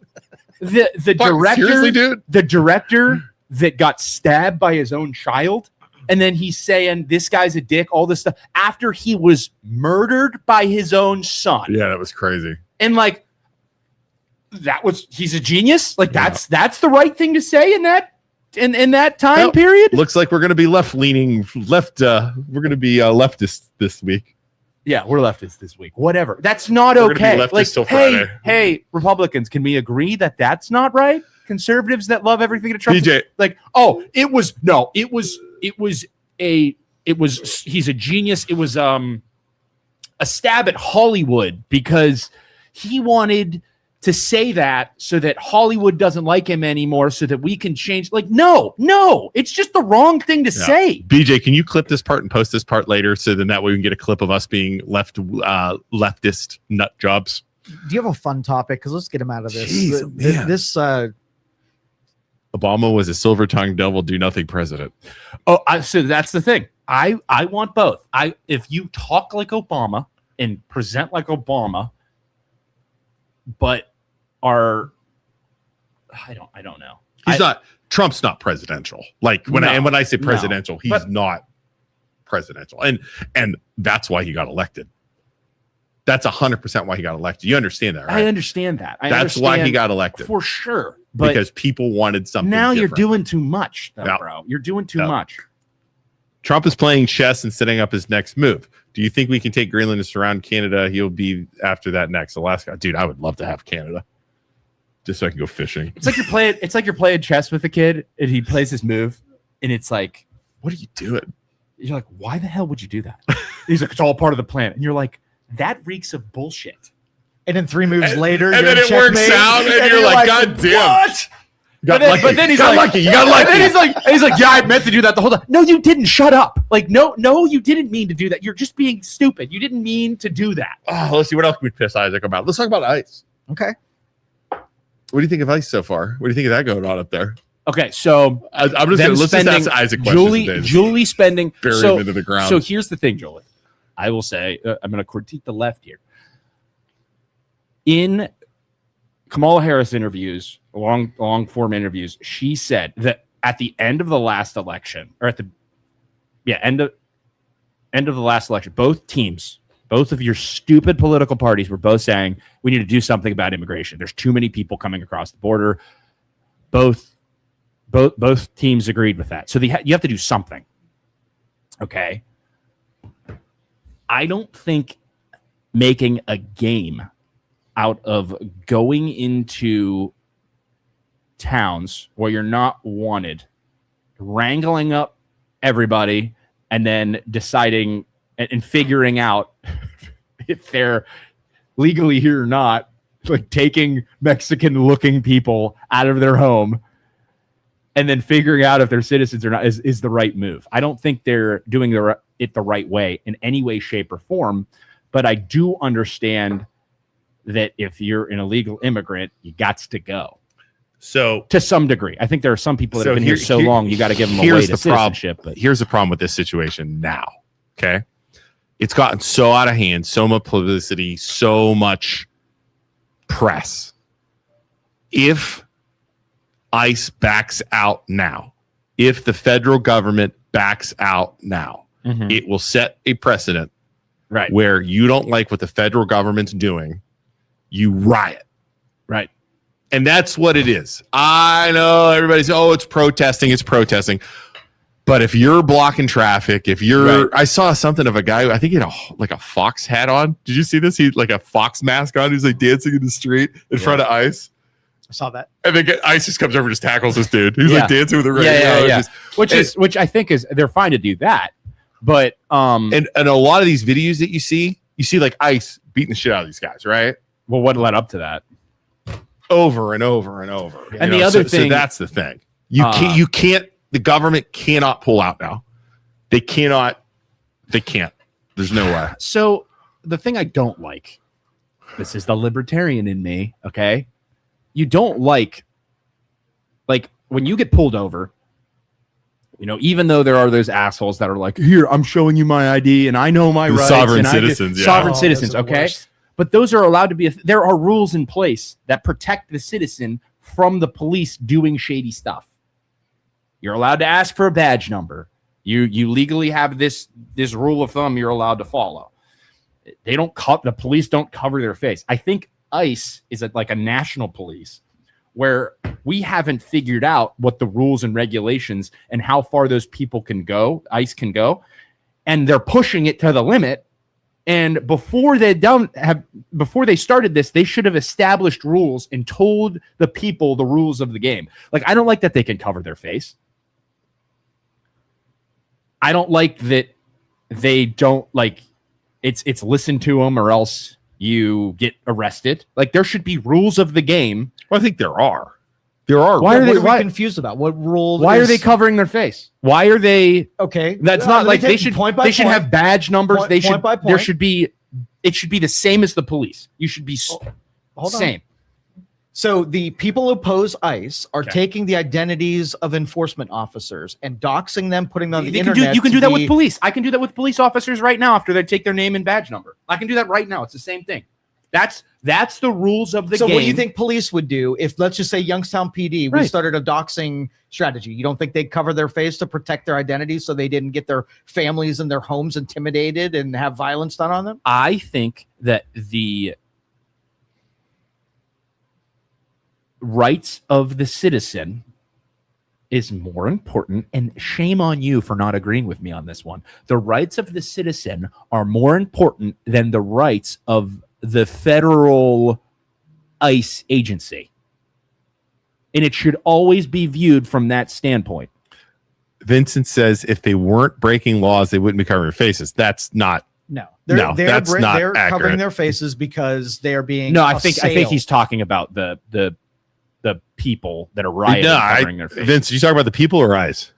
S1: The
S2: Fuck,
S1: director,
S2: seriously, dude?
S1: the director that got stabbed by his own child, and then he's saying this guy's a dick, all this stuff, after he was murdered by his own son.
S2: Yeah, that was crazy.
S1: And like he's a genius. Like that's the right thing to say in that time period.
S2: Looks like we're going to be we're going to be leftist this week.
S1: Yeah, we're leftists this week. Whatever. That's not
S2: We're gonna be
S1: okay.
S2: leftists
S1: Like,
S2: till Friday.
S1: hey, Republicans, can we agree that that's not right? Conservatives that love everything to Trump.
S2: BJ.
S1: Like, he's a genius. It was a stab at Hollywood because he wanted to say that so that Hollywood doesn't like him anymore so that we can change. Like, no, it's just the wrong thing to say.
S2: BJ, can you clip this part and post this part later so then that way we can get a clip of us being leftist nut jobs?
S3: Do you have a fun topic? Because let's get him out of this.
S2: Jeez, man.
S3: This
S2: Obama was a silver-tongued devil, do-nothing president.
S1: So that's the thing. I want both. If you talk like Obama and present like Obama, but I don't know.
S2: Trump's not presidential. Like when I say presidential, he's not presidential. And that's why he got elected. That's 100% why he got elected. You understand that, right?
S1: I understand that.
S2: That's why he got elected.
S1: For sure. But
S2: Because people wanted something
S1: now
S2: different.
S1: you're doing too much, though,
S2: Yeah.
S1: bro. You're doing too
S2: Yeah.
S1: much.
S2: Trump is playing chess and setting up his next move. Do you think we can take Greenland and surround Canada? He'll be after that next. Alaska. Dude, I would love to have Canada. Just so I can go fishing.
S1: It's like you're playing chess with a kid and he plays his move and it's like,
S2: What are you doing?
S1: you're like, why the hell would you do that? He's like, it's all part of the plan. And you're like, that reeks of bullshit.
S3: and then 3 moves later,
S2: And
S3: you're
S2: then
S3: in
S2: it works
S3: checkmate,
S2: out and you're like, God damn.
S1: What?
S2: But then he's like,
S1: you got lucky. And then he's like, yeah, I meant to do that the whole time. No, you didn't. Shut up. Like, no, you didn't mean to do that. You're just being stupid. You didn't mean to do that.
S2: Let's see what else can we piss Isaac about. Let's talk about ice.
S3: Okay.
S2: What do you think of ice so far? What do you think of that going on up there?
S1: Okay, so
S2: I'm just gonna let's just ask Isaac questions.
S1: Julie spending
S2: bury him into the ground.
S1: So here's the thing, Julie. I will say I'm going to critique the left here. In Kamala Harris interviews, long form interviews, she said that at the end of the last election, or end of the last election, both teams, both of your stupid political parties were both saying we need to do something about immigration. There's too many people coming across the border. Both teams agreed with that. So you have to do something. Okay. I don't think making a game out of going into towns where you're not wanted, wrangling up everybody, and then deciding and figuring out if they're legally here or not, like taking Mexican-looking people out of their home and then figuring out if they're citizens or not is the right move. I don't think they're doing it the right way in any way, shape, or form, but I do understand that if you're an illegal immigrant, you got to go.
S2: So
S1: to some degree, I think there are some people that have been here so long, you got to give them a way to citizenship. But
S2: here's the problem with this situation now. Okay, it's gotten so out of hand, so much publicity, so much press. If ICE backs out now, if the federal government backs out now, it will set a precedent,
S1: right?
S2: Where you don't like what the federal government's doing, you riot,
S1: right?
S2: And that's what it is. I know everybody's, it's protesting. But if you're blocking traffic, I saw something of a guy, I think he had a fox hat on. Did you see this? He had like a fox mask on. He's like dancing in the street in front of ICE.
S3: I saw that.
S2: And then ICE just comes over and just tackles this dude. He's like dancing with a radio.
S1: Which I think is, they're fine to do that. But
S2: and a lot of these videos that you see like ICE beating the shit out of these guys, right?
S1: Well, what led up to that?
S2: Over and over and over.
S1: And the other thing,
S2: so that's the thing. You can't. The government cannot pull out now. They can't. There's no way.
S1: So the thing I don't like, this is the libertarian in me. Okay, you don't like when you get pulled over. Even though there are those assholes that are like, here, I'm showing you my ID and I know my rights.
S2: Sovereign citizens.
S1: Sovereign citizens. Okay. Worst. But those are allowed to be, there are rules in place that protect the citizen from the police doing shady stuff. You're allowed to ask for a badge number. You legally have this rule of thumb you're allowed to follow. The police don't cover their face. I think ICE is like a national police where we haven't figured out what the rules and regulations and how far those people can go, ICE can go, and they're pushing it to the limit. And before they started this, they should have established rules and told the people the rules of the game. Like, I don't like that they can cover their face. I don't like that they don't it's listen to them or else you get arrested. Like, there should be rules of the game.
S2: Well, I think there are.
S3: Why are they confused about what rules?
S1: Why are they covering their face? Why are they?
S3: Okay,
S1: that's not like they should. They should have badge numbers. They should.
S3: Point.
S1: There should be. It should be the same as the police. You should be same.
S3: So the people who oppose ICE are taking the identities of enforcement officers and doxing them, putting them on the internet.
S1: You can do that with police. I can do that with police officers right now after they take their name and badge number. I can do that right now. It's the same thing. That's the rules of the game.
S3: So what do you think police would do if, let's just say, Youngstown PD, we started a doxing strategy? You don't think they'd cover their face to protect their identities so they didn't get their families and their homes intimidated and have violence done on them?
S1: I think that the rights of the citizen is more important, and shame on you for not agreeing with me on this one. The rights of the citizen are more important than the rights of the federal ICE agency. And it should always be viewed from that standpoint.
S2: Vincent says if they weren't breaking laws, they wouldn't be covering their faces. That's not.
S3: They're
S2: accurate.
S3: covering their faces because they are being
S1: I think he's talking about the the people that are rioting covering their face.
S2: Vince, you talking about the people or ICE?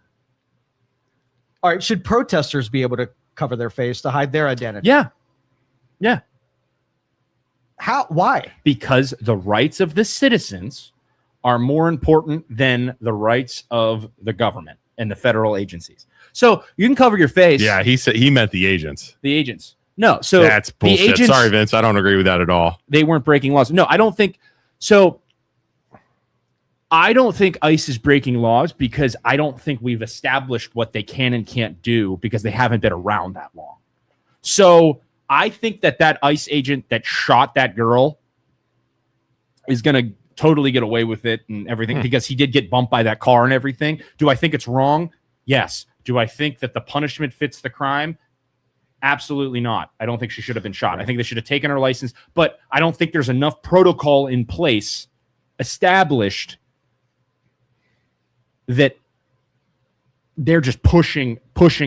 S3: All right. Should protesters be able to cover their face to hide their identity?
S1: Yeah. Yeah.
S3: How? Why?
S1: Because the rights of the citizens are more important than the rights of the government and the federal agencies. So you can cover your face.
S2: Yeah, he meant the agents.
S1: The agents. No, so
S2: that's bullshit.
S1: The agents,
S2: sorry, Vince. I don't agree with that at all.
S1: They weren't breaking laws. No, I don't think so. I don't think ICE is breaking laws because I don't think we've established what they can and can't do because they haven't been around that long. So I think that ICE agent that shot that girl is going to totally get away with it and everything because he did get bumped by that car and everything. Do I think it's wrong? Yes. Do I think that the punishment fits the crime? Absolutely not. I don't think she should have been shot. I think they should have taken her license, but I don't think there's enough protocol in place established that they're just pushing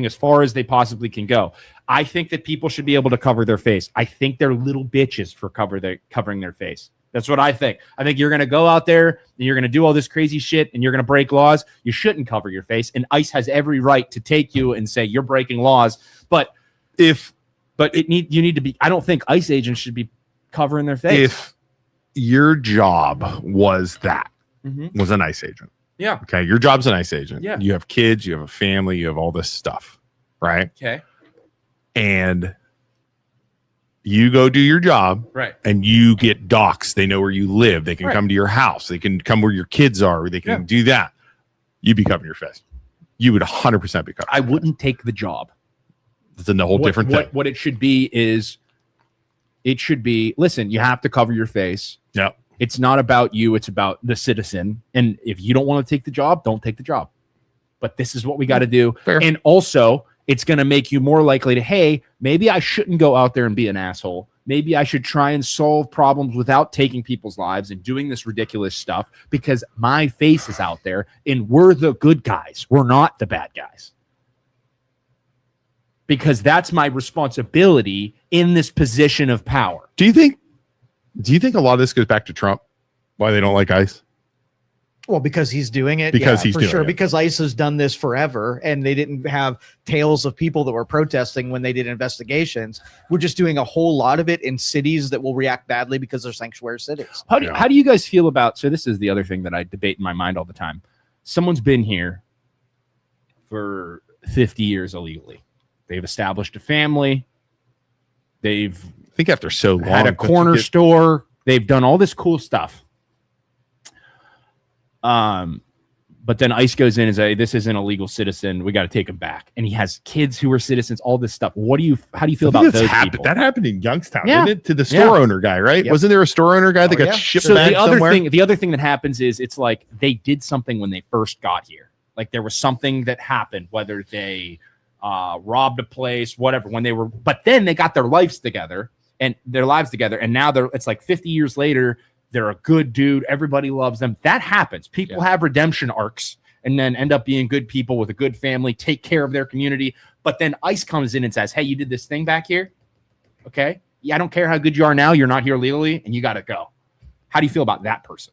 S1: as far as they possibly can go. I think that people should be able to cover their face. I think they're little bitches for covering their face. That's what I think. I think you're going to go out there and you're going to do all this crazy shit and you're going to break laws. You shouldn't cover your face. And ICE has every right to take you and say you're breaking laws. But you need to be. I don't think ICE agents should be covering their face.
S2: If your job was was an ICE agent.
S1: Yeah.
S2: Okay. Your job's an ICE agent.
S1: Yeah.
S2: You have kids, you have a family, you have all this stuff. Right.
S1: Okay.
S2: And you go do your job.
S1: Right.
S2: And you get doxxed. They know where you live. They can come to your house. They can come where your kids are. They can do that. You'd be covering your face. You would 100% be covered.
S1: I wouldn't take the job.
S2: It's a whole different thing.
S1: What it should be is listen, you have to cover your face.
S2: Yeah.
S1: It's not about you. It's about the citizen. And if you don't want to take the job, don't take the job. But this is what we got to do.
S2: Fair.
S1: And also, it's going to make you more likely to, hey, maybe I shouldn't go out there and be an asshole. Maybe I should try and solve problems without taking people's lives and doing this ridiculous stuff because my face is out there and we're the good guys. We're not the bad guys. Because that's my responsibility in this position of power.
S2: Do you think a lot of this goes back to Trump? Why they don't like ICE?
S3: Well, because he's doing it.
S2: Because he's
S3: for
S2: doing
S3: sure.
S2: it.
S3: Because ICE has done this forever, and they didn't have tales of people that were protesting when they did investigations. We're just doing a whole lot of it in cities that will react badly because they're sanctuary cities.
S1: How do you guys feel about? So this is the other thing that I debate in my mind all the time. Someone's been here for 50 years illegally. They've established a family. I
S2: think after so long,
S1: had a corner store. They've done all this cool stuff. But then ICE goes in and says, this is an illegal citizen. We got to take him back. And he has kids who are citizens, all this stuff. How do you feel about those people?
S2: That happened in Youngstown,
S1: Yeah.
S2: didn't it? To the store owner guy, right? Yep. Wasn't there a store owner guy that got shipped back somewhere?
S1: The other thing that happens is it's like they did something when they first got here. Like there was something that happened, whether they robbed a place, whatever, but then they got their lives together. And now it's like 50 years later, they're a good dude. Everybody loves them. That happens. People have redemption arcs and then end up being good people with a good family, take care of their community. But then ICE comes in and says, hey, you did this thing back here. Okay. Yeah, I don't care how good you are now. You're not here legally and you got to go. How do you feel about that person?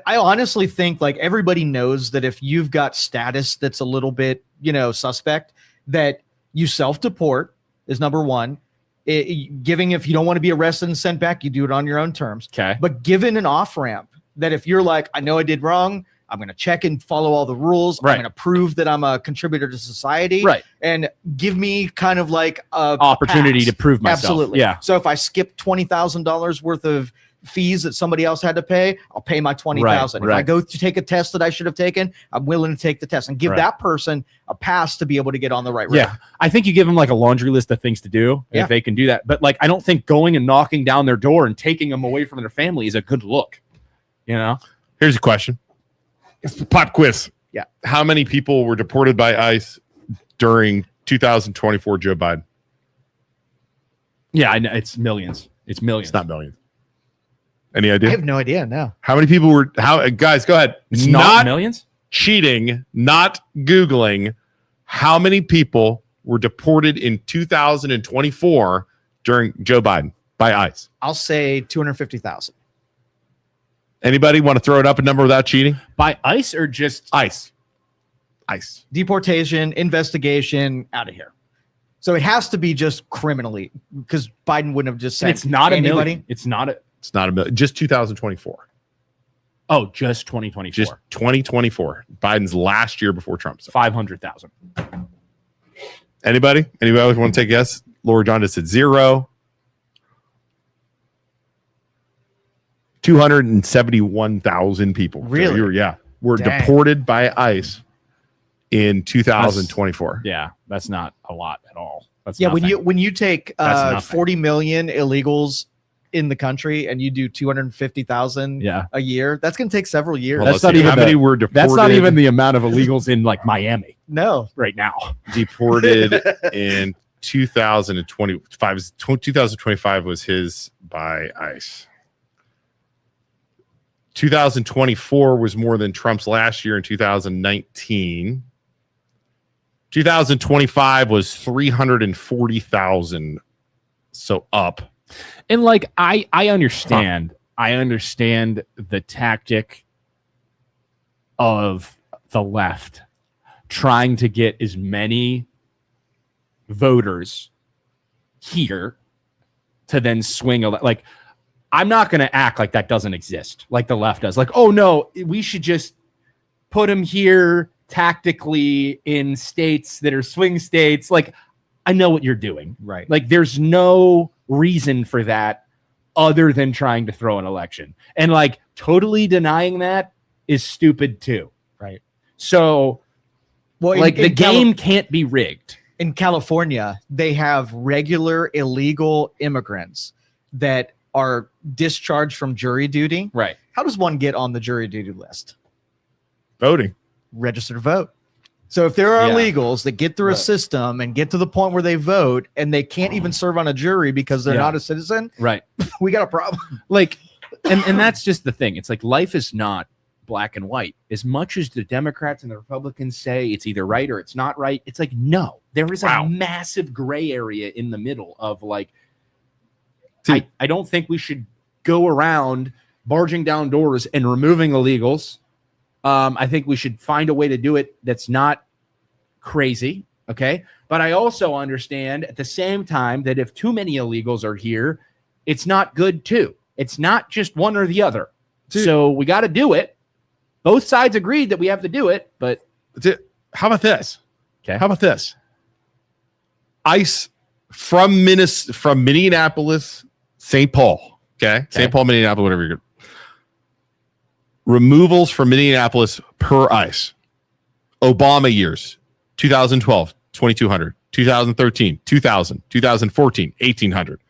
S3: I honestly think like everybody knows that if you've got status that's a little bit, suspect, that you self-deport is number one. If you don't want to be arrested and sent back, you do it on your own terms.
S1: Okay.
S3: But given an off ramp that if you're like, I know I did wrong, I'm going to check and follow all the rules.
S1: Right.
S3: I'm going to prove that I'm a contributor to society.
S1: Right.
S3: And give me kind of like a
S1: opportunity
S3: pass.
S1: to prove myself.
S3: Absolutely.
S1: Yeah.
S3: So if I skip $20,000 worth of fees that somebody else had to pay, I'll pay my $20,000. If I go to take a test that I should have taken, I'm willing to take the test and give that person a pass to be able to get on the right road.
S1: Yeah. I think you give them like a laundry list of things to do if they can do that. But like, I don't think going and knocking down their door and taking them away from their family is a good look.
S2: Here's a question. It's the pop quiz.
S3: Yeah.
S2: How many people were deported by ICE during 2024 Joe Biden?
S1: Yeah, I know. It's millions. It's millions.
S2: It's not millions. Any idea?
S3: I have no idea. No.
S2: How many people were? Guys, go ahead.
S1: It's not millions.
S2: Cheating, not Googling. How many people were deported in 2024 during Joe Biden by ICE?
S3: I'll say 250,000.
S2: Anybody want to throw it up a number without cheating?
S1: By ICE or just
S2: ICE.
S3: Deportation, investigation, out of here. So it has to be just criminally, because Biden wouldn't have just said
S1: it's not
S3: anybody.
S1: a million. It's not
S2: a million. Just 2024.
S1: Oh, just 2024.
S2: Just 2024. Biden's last year before Trump's.
S1: 500,000.
S2: Anybody want to take a guess? Laura John just said 0. 271,000 people.
S3: Really?
S2: So were deported by ICE in 2024.
S1: That's not a lot at all. That's
S3: when you take 40 million illegals in the country and you do 250,000 a year, that's going to take several years.
S2: Well, that's not even how many were deported.
S1: That's not even the amount of illegals in like Miami.
S3: No,
S1: right now.
S2: Deported in 2025. 2025 was his by ICE. 2024 was more than Trump's last year in 2019. 2025 was 340,000. So up.
S1: And like I understand the tactic of the left trying to get as many voters here to then swing like I'm not going to act like that doesn't exist like the left does. Like, oh no, we should just put him here tactically in states that are swing states. Like, I know what you're doing.
S3: Right.
S1: Like, there's no reason for that other than trying to throw an election. And like totally denying that is stupid too.
S3: Right.
S1: So like the game can't be rigged.
S3: In California, they have regular illegal immigrants that are discharged from jury duty.
S1: Right.
S3: How does one get on the jury duty list?
S2: Voting.
S3: Register to vote. So if there are illegals that get through a system and get to the point where they vote and they can't even serve on a jury because they're not a citizen,
S1: right?
S3: We got a problem.
S1: Like, and that's just the thing. It's like life is not black and white. As much as the Democrats and the Republicans say it's either right or it's not right, it's like, no, there is a massive gray area in the middle of like, I don't think we should go around barging down doors and removing illegals. I think we should find a way to do it that's not crazy, okay? But I also understand at the same time that if too many illegals are here, it's not good too. It's not just one or the other. Dude. So we got to do it. Both sides agreed that we have to do it, but...
S2: How about this?
S1: Okay.
S2: How about this? ICE from Minneapolis, St. Paul, okay? St. Paul, Minneapolis, whatever you're going to... Removals from Minneapolis per ICE. Obama years, 2012, 2,200. 2013, 2,000. 2014, 1,800.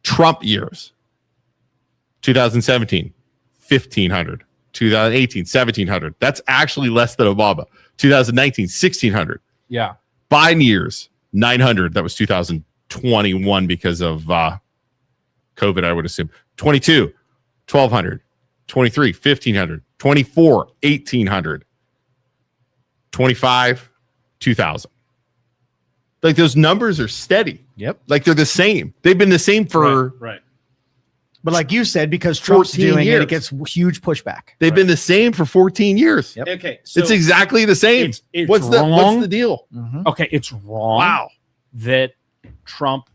S2: Trump years, 2017, 1,500. 2018, 1,700. That's actually less than Obama. 2019, 1,600.
S1: Yeah.
S2: Biden years, 900. That was 2021 because of COVID, I would assume. 22, 1,200. 23, 1,500. 24, 1,800. 25, 2,000. Like those numbers are steady.
S1: Yep.
S2: Like they're the same. They've been the same for
S1: right.
S3: But like you said, because Trump's doing it, it gets huge pushback.
S2: They've been the same for 14 years.
S1: Yep. Okay. So
S2: it's exactly the same.
S1: It's
S2: what's the deal?
S3: Mm-hmm.
S1: Okay, it's wrong that Trump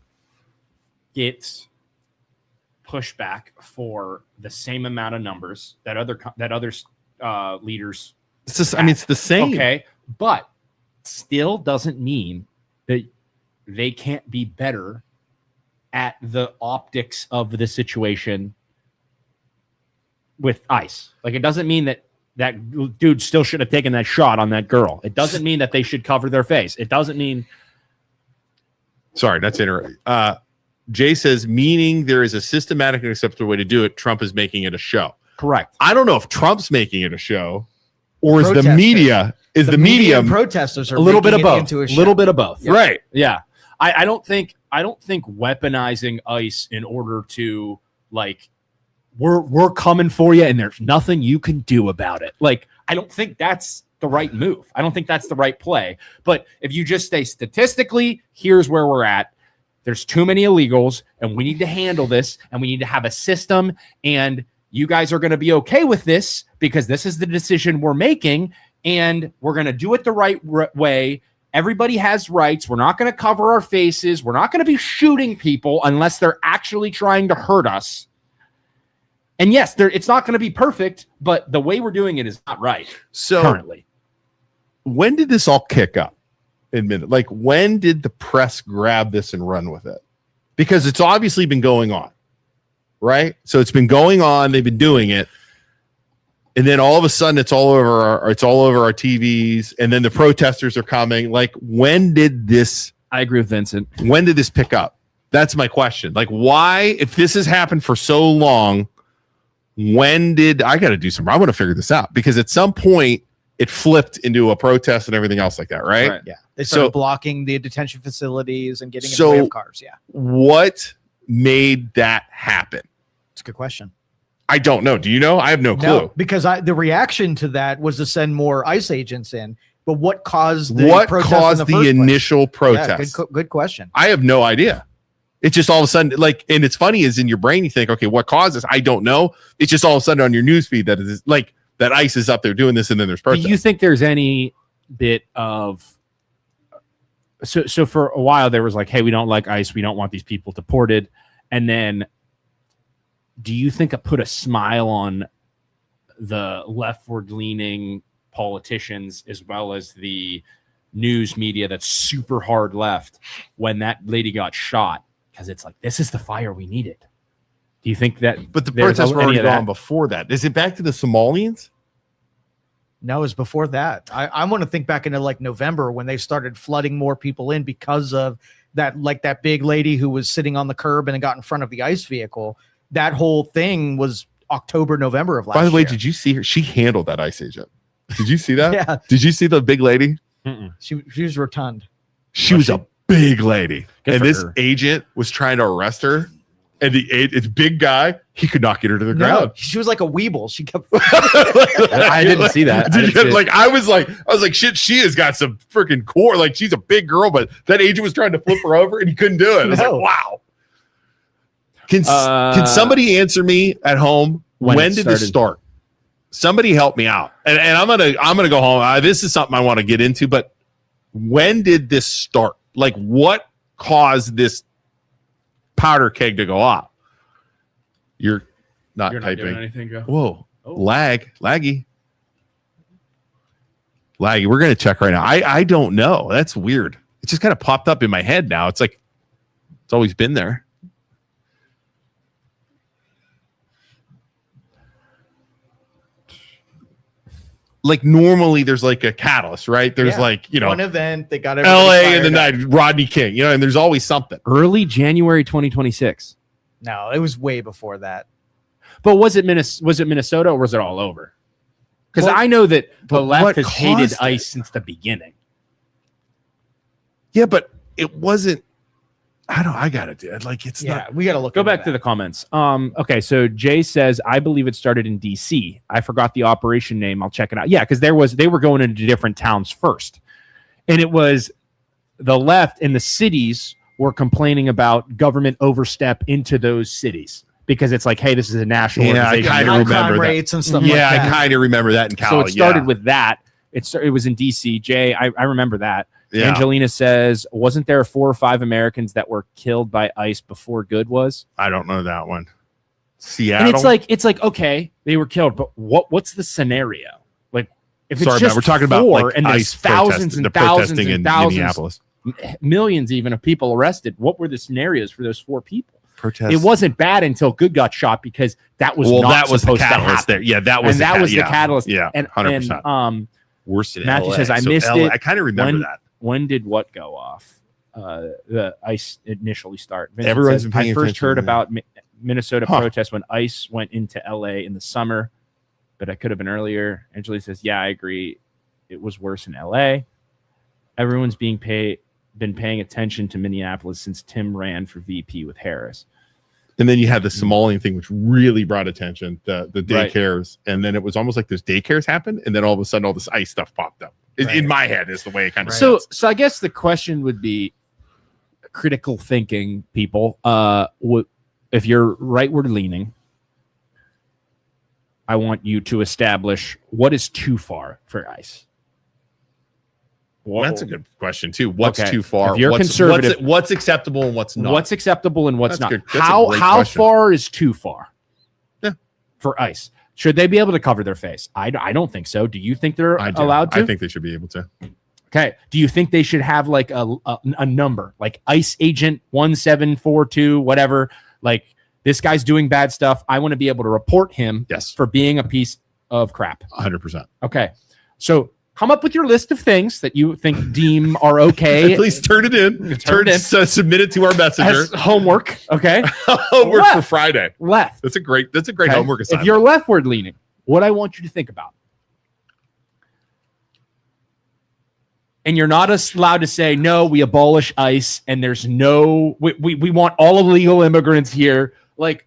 S1: gets pushback for the same amount of numbers that other leaders.
S2: It's just, I mean, it's the same.
S1: Okay, but still doesn't mean that they can't be better at the optics of the situation with ICE. Like, it doesn't mean that dude still should have taken that shot on that girl. It doesn't mean that they should cover their face. It doesn't mean.
S2: Sorry, that's interesting. Jay says, meaning there is a systematic and acceptable way to do it. Trump is making it a show.
S1: Correct.
S2: I don't know if Trump's making it a show or is the media. Is the media
S3: and protesters are
S1: a little bit of both?
S3: Into a show.
S1: Little bit of both.
S2: Yeah. Right.
S1: Yeah. I don't think weaponizing ICE in order to like we're coming for you and there's nothing you can do about it. Like, I don't think that's the right move. I don't think that's the right play. But if you just say statistically, here's where we're at. There's too many illegals and we need to handle this and we need to have a system and you guys are going to be okay with this because this is the decision we're making, and we're going to do it the right way. Everybody has rights. We're not going to cover our faces. We're not going to be shooting people unless they're actually trying to hurt us. And yes, it's not going to be perfect, but the way we're doing it is not right.
S2: So
S1: currently,
S2: when did this all kick up? Like, when did the press grab this and run with it? Because it's obviously been going on, right? So it's been going on. They've been doing it, and then all of a sudden, it's all over our TVs, and then the protesters are coming. Like, when did this?
S1: I agree with Vincent.
S2: When did this pick up? That's my question. Like, why, if this has happened for so long, when did I got to do something? I want to figure this out, because at some point it flipped into a protest and everything else like that, right?
S3: Yeah. They started blocking the detention facilities and getting in the way of cars. Yeah.
S2: What made that happen?
S3: It's a good question.
S2: I don't know. Do you know? I have no clue.
S3: No, because the reaction to that was to send more ICE agents in. But what caused the
S2: initial protest?
S3: Yeah, good question.
S2: I have no idea. It's just all of a sudden, like, and it's funny is in your brain, you think, okay, what caused this? I don't know. It's just all of a sudden on your newsfeed that is like that ICE is up there doing this, and then there's protests.
S1: Do you think there's any bit of so for a while there was like, hey, we don't like ICE, we don't want these people deported, and then do you think it put a smile on the leftward leaning politicians as well as the news media that's super hard left when that lady got shot? Because it's like, this is the fire we needed. Do you think that?
S2: But the protests were already gone before that. Is it back to the Somalians?
S3: No, it was before that. I want to think back into like November when they started flooding more people in because of that, like that big lady who was sitting on the curb and got in front of the ICE vehicle. That whole thing was October, November of last year.
S2: By the way, did you see her? She handled that ICE agent. Did you see that?
S3: Yeah.
S2: Did you see the big lady?
S3: She was rotund.
S2: She was a big lady. And this agent was trying to arrest her. And it's big guy. He could not get her to the ground.
S3: She was like a weeble. She kept.
S1: I didn't see that.
S2: I was like, shit. She has got some freaking core. Like, she's a big girl, but that agent was trying to flip her over, and he couldn't do it. I was like, wow. Can somebody answer me at home? When did this start? Somebody help me out. And I'm gonna go home. This is something I want to get into. But when did this start? Like, what caused this powder keg to go off? You're not typing.
S1: Doing anything, Joe?
S2: Whoa, laggy. We're gonna check right now. I don't know. That's weird. It just kind of popped up in my head now. It's like it's always been there. Like, normally there's like a catalyst, right? There's like,
S3: one event, they got
S2: LA and the night, Rodney King, and there's always something.
S1: Early January 2026.
S3: No, it was way before that.
S1: But was it Minnesota or was it all over? Because I know that the left has hated ICE since the beginning.
S2: Yeah, but it wasn't. I gotta do it. Like, it's not.
S3: We gotta look.
S1: Go back to the comments. Okay, so Jay says, I believe it started in DC. I forgot the operation name. I'll check it out. Yeah, because they were going into different towns first, and it was the left and the cities were complaining about government overstep into those cities because it's like, hey, this is a national organization.
S2: I kind of remember
S3: rates
S2: that.
S3: And stuff. Yeah,
S2: like that. I kind of remember that in Cali.
S1: So it started with that. It was in DC. Jay, I remember that. Yeah. Angelina says, wasn't there 4 or 5 Americans that were killed by ICE before Good was?
S2: I don't know that one. Seattle.
S1: And it's like okay, they were killed, but what's the scenario? Like, if it's just
S2: we're talking about like
S1: and
S2: there's
S1: thousands and thousands and
S2: in
S1: thousands,
S2: Minneapolis,
S1: millions even of people arrested, what were the scenarios for those 4 people?
S2: Protests.
S1: It wasn't bad until Good got shot because that was
S2: the catalyst there. Yeah, that was
S1: the catalyst.
S2: Yeah, 100%.
S1: And
S2: worse than
S1: Matthew
S2: LA.
S1: says, I missed it.
S2: I kind of remember that.
S1: When did what go off? The ICE initially start. Vincent
S2: Everyone's
S1: says,
S2: been paying
S1: I first heard
S2: attention
S1: about Minnesota protests when ICE went into LA in the summer, but it could have been earlier. Angela says, yeah, I agree. It was worse in LA. Everyone's been paying attention to Minneapolis since Tim ran for VP with Harris.
S2: And then you had the Somalian thing, which really brought attention, the daycares. Right. And then it was almost like those daycares happened. And then all of a sudden, all this ICE stuff popped up. Right. In my head is the way it kind of
S1: So I guess the question would be critical thinking people. If you're rightward leaning, I want you to establish what is too far for ICE.
S2: Well, that's a good question too. What's too far?
S1: If you're conservative,
S2: what's acceptable and what's not?
S1: What's acceptable and what's not?
S2: That's
S1: how far is too far?
S2: Yeah.
S1: For ICE, should they be able to cover their face? I don't think so. Do you think they're allowed to?
S2: I think they should be able to.
S1: Okay. Do you think they should have like a number, like ICE agent 1742, whatever? Like, this guy's doing bad stuff. I want to be able to report him for being a piece of crap.
S2: 100%.
S1: Okay. So come up with your list of things that you deem are okay.
S2: Please turn it in. Submit it to our messenger.
S1: As homework. Okay.
S2: Homework for Friday.
S1: Left.
S2: That's a great homework assignment.
S1: If you're leftward leaning, what I want you to think about. And you're not allowed to say, no, we abolish ICE and there's no, we want all illegal immigrants here. Like,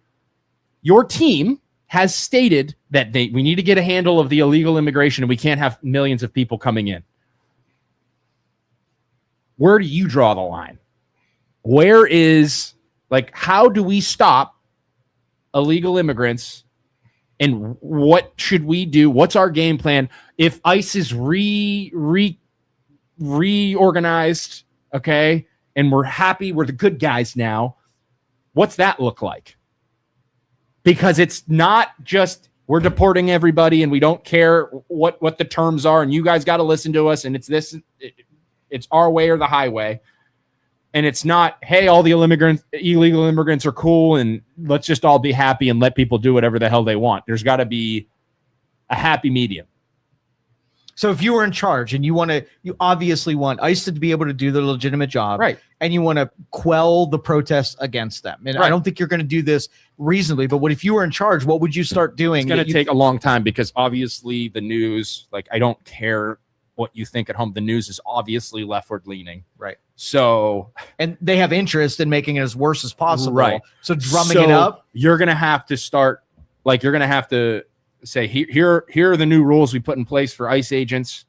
S1: your team has stated that we need to get a handle of the illegal immigration and we can't have millions of people coming in. Where do you draw the line? Where is, like, how do we stop illegal immigrants? And what should we do? What's our game plan if ICE is reorganized, okay, and we're happy, we're the good guys now? What's that look like? Because it's not just we're deporting everybody and we don't care what the terms are and you guys got to listen to us and it's it's our way or the highway. And it's not, hey, all the illegal immigrants are cool and let's just all be happy and let people do whatever the hell they want. There's got to be a happy medium.
S3: So if you were in charge and you obviously want ICE to be able to do their legitimate job,
S1: right?
S3: And you want to quell the protests against them. And I don't think you're going to do this reasonably, but if you were in charge, what would you start doing?
S1: It's going to take a long time because obviously the news, like, I don't care what you think at home. The news is obviously leftward leaning.
S3: Right.
S1: So,
S3: and they have interest in making it as worse as possible.
S1: Right.
S3: So drumming it up.
S1: You're going to have to start, like, you're going to have to say, here are the new rules we put in place for ICE agents.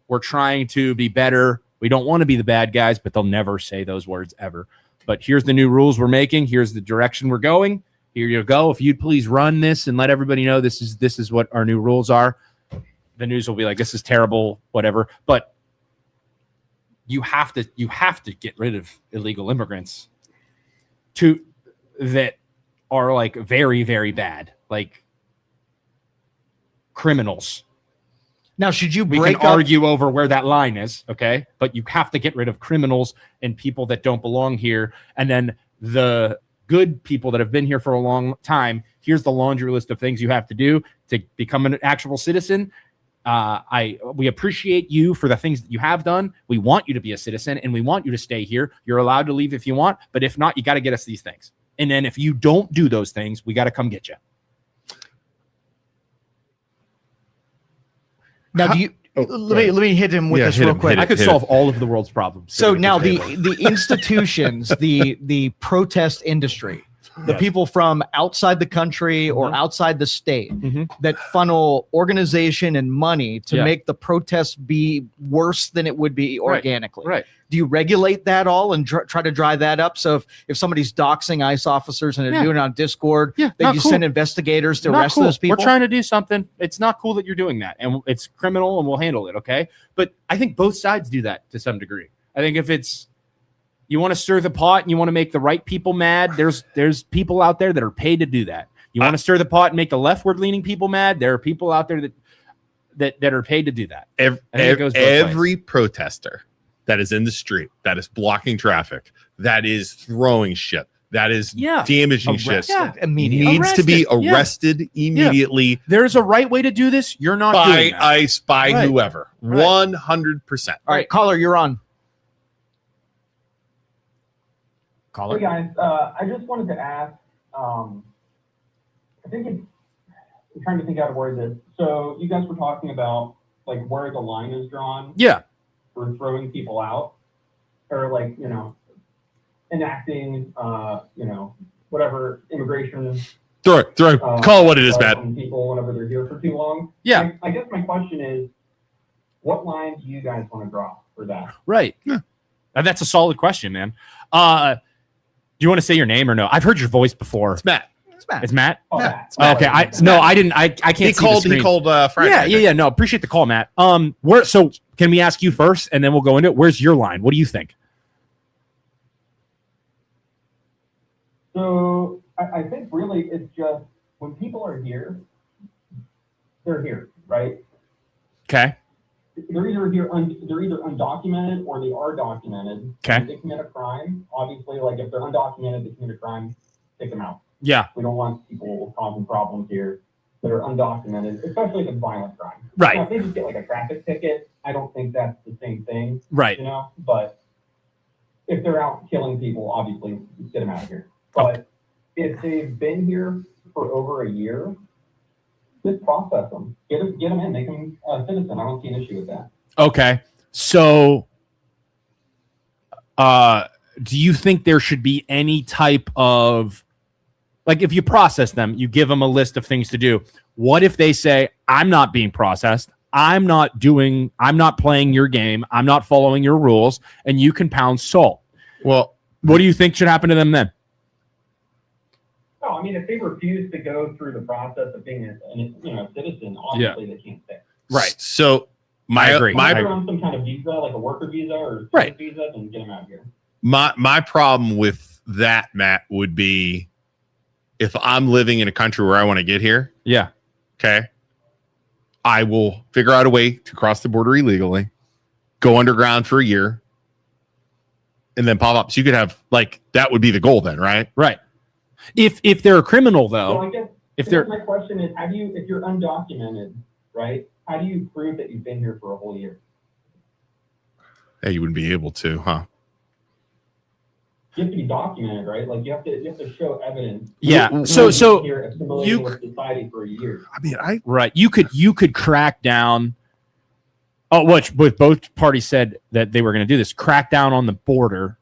S1: We're trying to be better. We don't want to be the bad guys, but they'll never say those words ever. But here's the new rules we're making. Here's the direction we're going. Here you go. If you'd please run this and let everybody know this is what our new rules are. The news will be like, this is terrible, whatever. But you have to get rid of illegal immigrants that are, like, very, very bad, like criminals.
S3: Now, should you
S1: we can argue over where that line is, okay? But you have to get rid of criminals and people that don't belong here. And then the good people that have been here for a long time, here's the laundry list of things you have to do to become an actual citizen. We appreciate you for the things that you have done. We want you to be a citizen and we want you to stay here. You're allowed to leave if you want, but if not, you got to get us these things. And then if you don't do those things, we got to come get you.
S3: Now, let me hit him with this real quick.
S1: I could solve all of the world's problems.
S3: So now the institutions, the protest industry, the people from outside the country or outside the state that funnel organization and money to make the protests be worse than it would be organically.
S1: Right.
S3: Do you regulate that all and try to dry that up? So if somebody's doxing ICE officers and they're doing it on Discord, that you send investigators to arrest those people?
S1: We're trying to do something. It's not cool that you're doing that. And it's criminal and we'll handle it, okay? But I think both sides do that to some degree. I think if it's you want to stir the pot and you want to make the right people mad, there's people out there that are paid to do that. You want to stir the pot and make the leftward leaning people mad, there are people out there that are paid to do that.
S2: Every protester that is in the street, that is blocking traffic, that is throwing shit, that is damaging shit, needs to be arrested immediately.
S1: There's a right way to do this. You're not doing that.
S2: ICE, by whoever. 100%.
S3: All right, caller, you're on.
S4: Hey guys, I just wanted to ask, I think I'm trying to think how to word this. So you guys were talking about, like, where the line is drawn.
S1: Yeah.
S4: For throwing people out, or, like, enacting, whatever immigration.
S2: Throw it. Call it what it is, Matt.
S4: People whenever they're here for too long.
S1: Yeah.
S4: I guess my question is, what line do you guys want to draw for that?
S1: Right. Yeah. That's a solid question, man. Do you want to say your name or no? I've heard your voice before.
S2: It's Matt.
S1: It's Matt.
S4: Oh,
S3: Yeah,
S4: Matt.
S3: it's Matt.
S1: Okay. I didn't. I can't.
S2: He
S1: see
S2: called.
S1: the screen.
S2: He called Friday.
S1: Yeah. No, appreciate the call, Matt. So can we ask you first, and then we'll go into it? Where's your line? What do you think?
S4: So I think really it's just when people are here, they're here, right?
S1: Okay.
S4: They're either here, they're either undocumented or they are documented.
S1: Okay.
S4: They commit a crime. Obviously, like if they're undocumented, they commit a crime, take them out.
S1: Yeah.
S4: We don't want people causing problems here that are undocumented, especially if it's violent crime.
S1: Right.
S4: Now, if they just get like a traffic ticket, I don't think that's the same thing,
S1: Right.
S4: you know? But if they're out killing people, obviously, get them out of here. But if they've been here for over a year, just process them. Get them in. Make them a citizen. I don't see an issue with that.
S1: Okay. So, do you think there should be any type of, like, if you process them, you give them a list of things to do. What if they say, I'm not being processed. I'm not playing your game. I'm not following your rules, and you can pound salt.
S2: Well,
S1: what do you think should happen to them then?
S4: No, I mean, if they refuse to go through the process of being a citizen, obviously they can't stay.
S1: Right.
S2: So
S1: I agree.
S4: If they're on some kind of visa, like a worker visa or student visa, then get them out of here.
S2: my problem with that, Matt, would be if I'm living in a country where I want to get here.
S1: Yeah.
S2: Okay. I will figure out a way to cross the border illegally, go underground for a year, and then pop up. So you could have, like, that would be the goal then, right?
S1: Right. If they're a criminal, though,
S4: So I guess my question is, if you're undocumented, right? How do you prove that you've been here for a whole year?
S2: Hey, you wouldn't be able to, huh?
S4: You have to be documented, right? Like you have to show evidence.
S1: Yeah. So
S4: you're assimilating with society for a year.
S2: I mean,
S1: right. You could crack down. Oh, what both parties said that they were going to do this, crack down on the border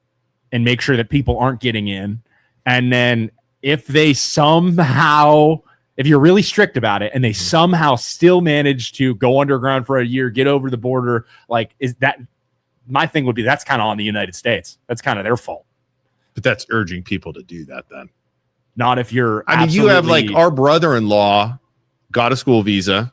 S1: and make sure that people aren't getting in. And then if they somehow, if you're really strict about it and they somehow still manage to go underground for a year, get over the border, like, is that, my thing would be, that's kind of on the United States. That's kind of their fault.
S2: but that's urging people to do that then.
S1: Not if you're,
S2: I mean, you have like our brother-in-law got a school visa,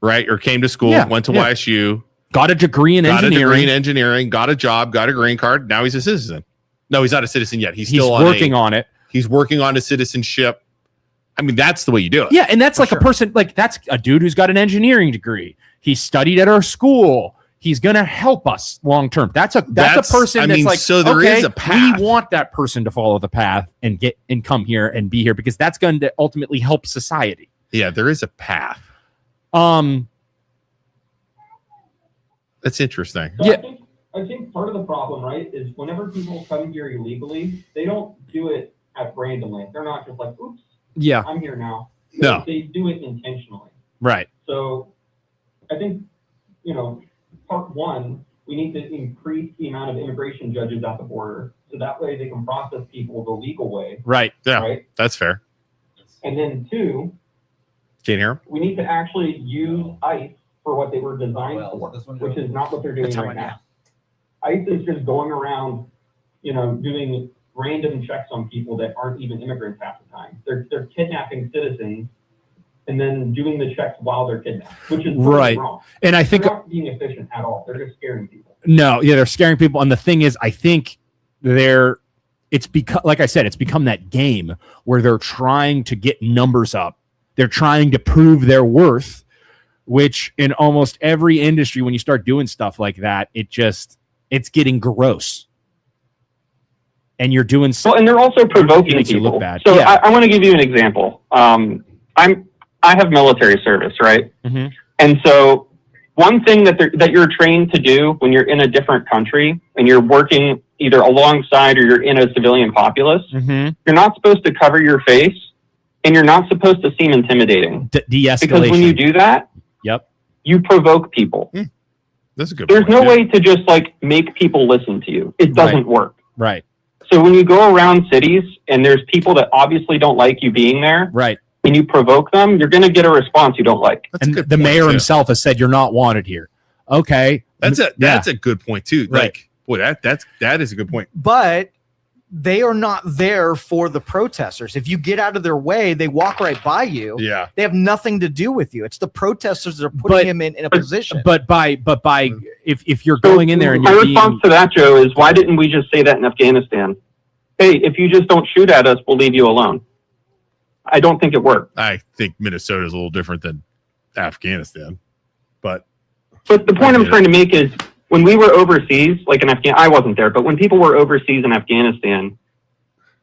S2: right? Or came to school, went to YSU,
S1: got a degree in engineering,
S2: got a job, got a green card. Now he's a citizen. No, he's not a citizen yet. He's still
S1: working on it.
S2: He's working on his citizenship. I mean, that's the way you do it.
S1: Yeah, and that's like a person, like that's a dude who's got an engineering degree. He studied at our school. He's going to help us long term. That's a person that's like,
S2: so there is a path.
S1: We want that person to follow the path and get and come here and be here because that's going to ultimately help society.
S2: Yeah, there is a path. That's interesting.
S4: So yeah. I think part of the problem, right, is whenever people come here illegally, they don't do it at randomly. They're not just like, oops,
S1: yeah,
S4: I'm here now.
S2: No.
S4: They do it intentionally.
S1: Right.
S4: So I think, part one, we need to increase the amount of immigration judges at the border. So that way they can process people the legal way.
S1: Right.
S2: Yeah,
S4: right?
S2: That's fair.
S4: And then two,
S2: Can't hear him?
S4: we need to actually use ICE for what they were designed for, which is not what they're doing right now. ICE is just going around, doing random checks on people that aren't even immigrants half the time. They're kidnapping citizens and then doing the checks while they're kidnapped, which is totally wrong.
S1: And I think
S4: they're not being efficient at all. They're just scaring people.
S1: No, yeah, they're scaring people. And the thing is, I think it's become, like I said, it's become that game where they're trying to get numbers up. They're trying to prove their worth, which in almost every industry, when you start doing stuff like that, it's getting gross. And you're doing
S5: well, and they're also provoking people. Look bad. So yeah. I want to give you an example. I have military service, right?
S1: Mm-hmm.
S5: And so one thing that you're trained to do when you're in a different country and you're working either alongside or you're in a civilian populace,
S1: mm-hmm.
S5: you're not supposed to cover your face and you're not supposed to seem intimidating.
S1: De-escalation.
S5: Because when you do that, you provoke people.
S2: That's a good
S5: There's
S2: point,
S5: no way to just like make people listen to you. It doesn't work.
S1: Right.
S5: So when you go around cities and there's people that obviously don't like you being there,
S1: right,
S5: and you provoke them, you're going to get a response you don't like.
S1: And the mayor himself has said you're not wanted here. Okay,
S2: that's a good point too.
S1: Right.
S2: Like, boy, that is a good point.
S3: But they are not there for the protesters. If you get out of their way, they walk right by you.
S2: Yeah.
S3: They have nothing to do with you. It's the protesters that are putting him in a position.
S1: But if you're going in there and
S5: my
S1: you're
S5: response to that, Joe, is why didn't we just say that in Afghanistan? Hey, if you just don't shoot at us, we'll leave you alone. I don't think it worked.
S2: I think Minnesota is a little different than Afghanistan, but
S5: the point I'm trying to make is when we were overseas, like in Afghanistan, I wasn't there, but when people were overseas in Afghanistan,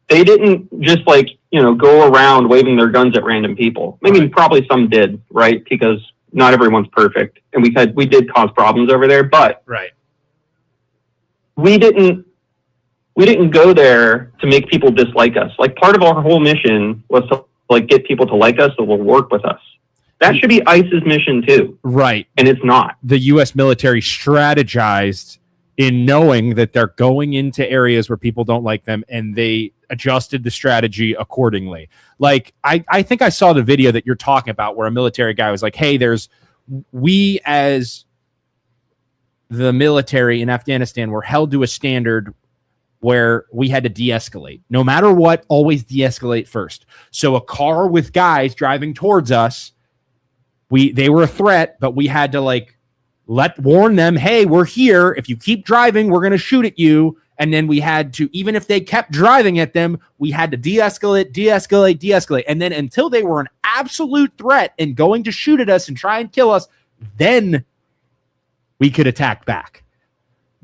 S5: they didn't just go around waving their guns at random people. I mean, probably some did, right? Because not everyone's perfect, and we did cause problems over there, but we didn't go there to make people dislike us. Like, part of our whole mission was to get people to like us, so will work with us. That should be ICE's mission too.
S1: Right.
S5: And it's not.
S1: The U.S. military strategized in knowing that they're going into areas where people don't like them, and they adjusted the strategy accordingly. Like, I think I saw the video that you're talking about where a military guy was like, hey, we as the military in Afghanistan were held to a standard where we had to de-escalate. No matter what, always de-escalate first. So a car with guys driving towards us, they were a threat, but we had to warn them, hey, we're here. If you keep driving, we're going to shoot at you. And then we had to, even if they kept driving at them, we had to de-escalate. And then until they were an absolute threat and going to shoot at us and try and kill us, then we could attack back.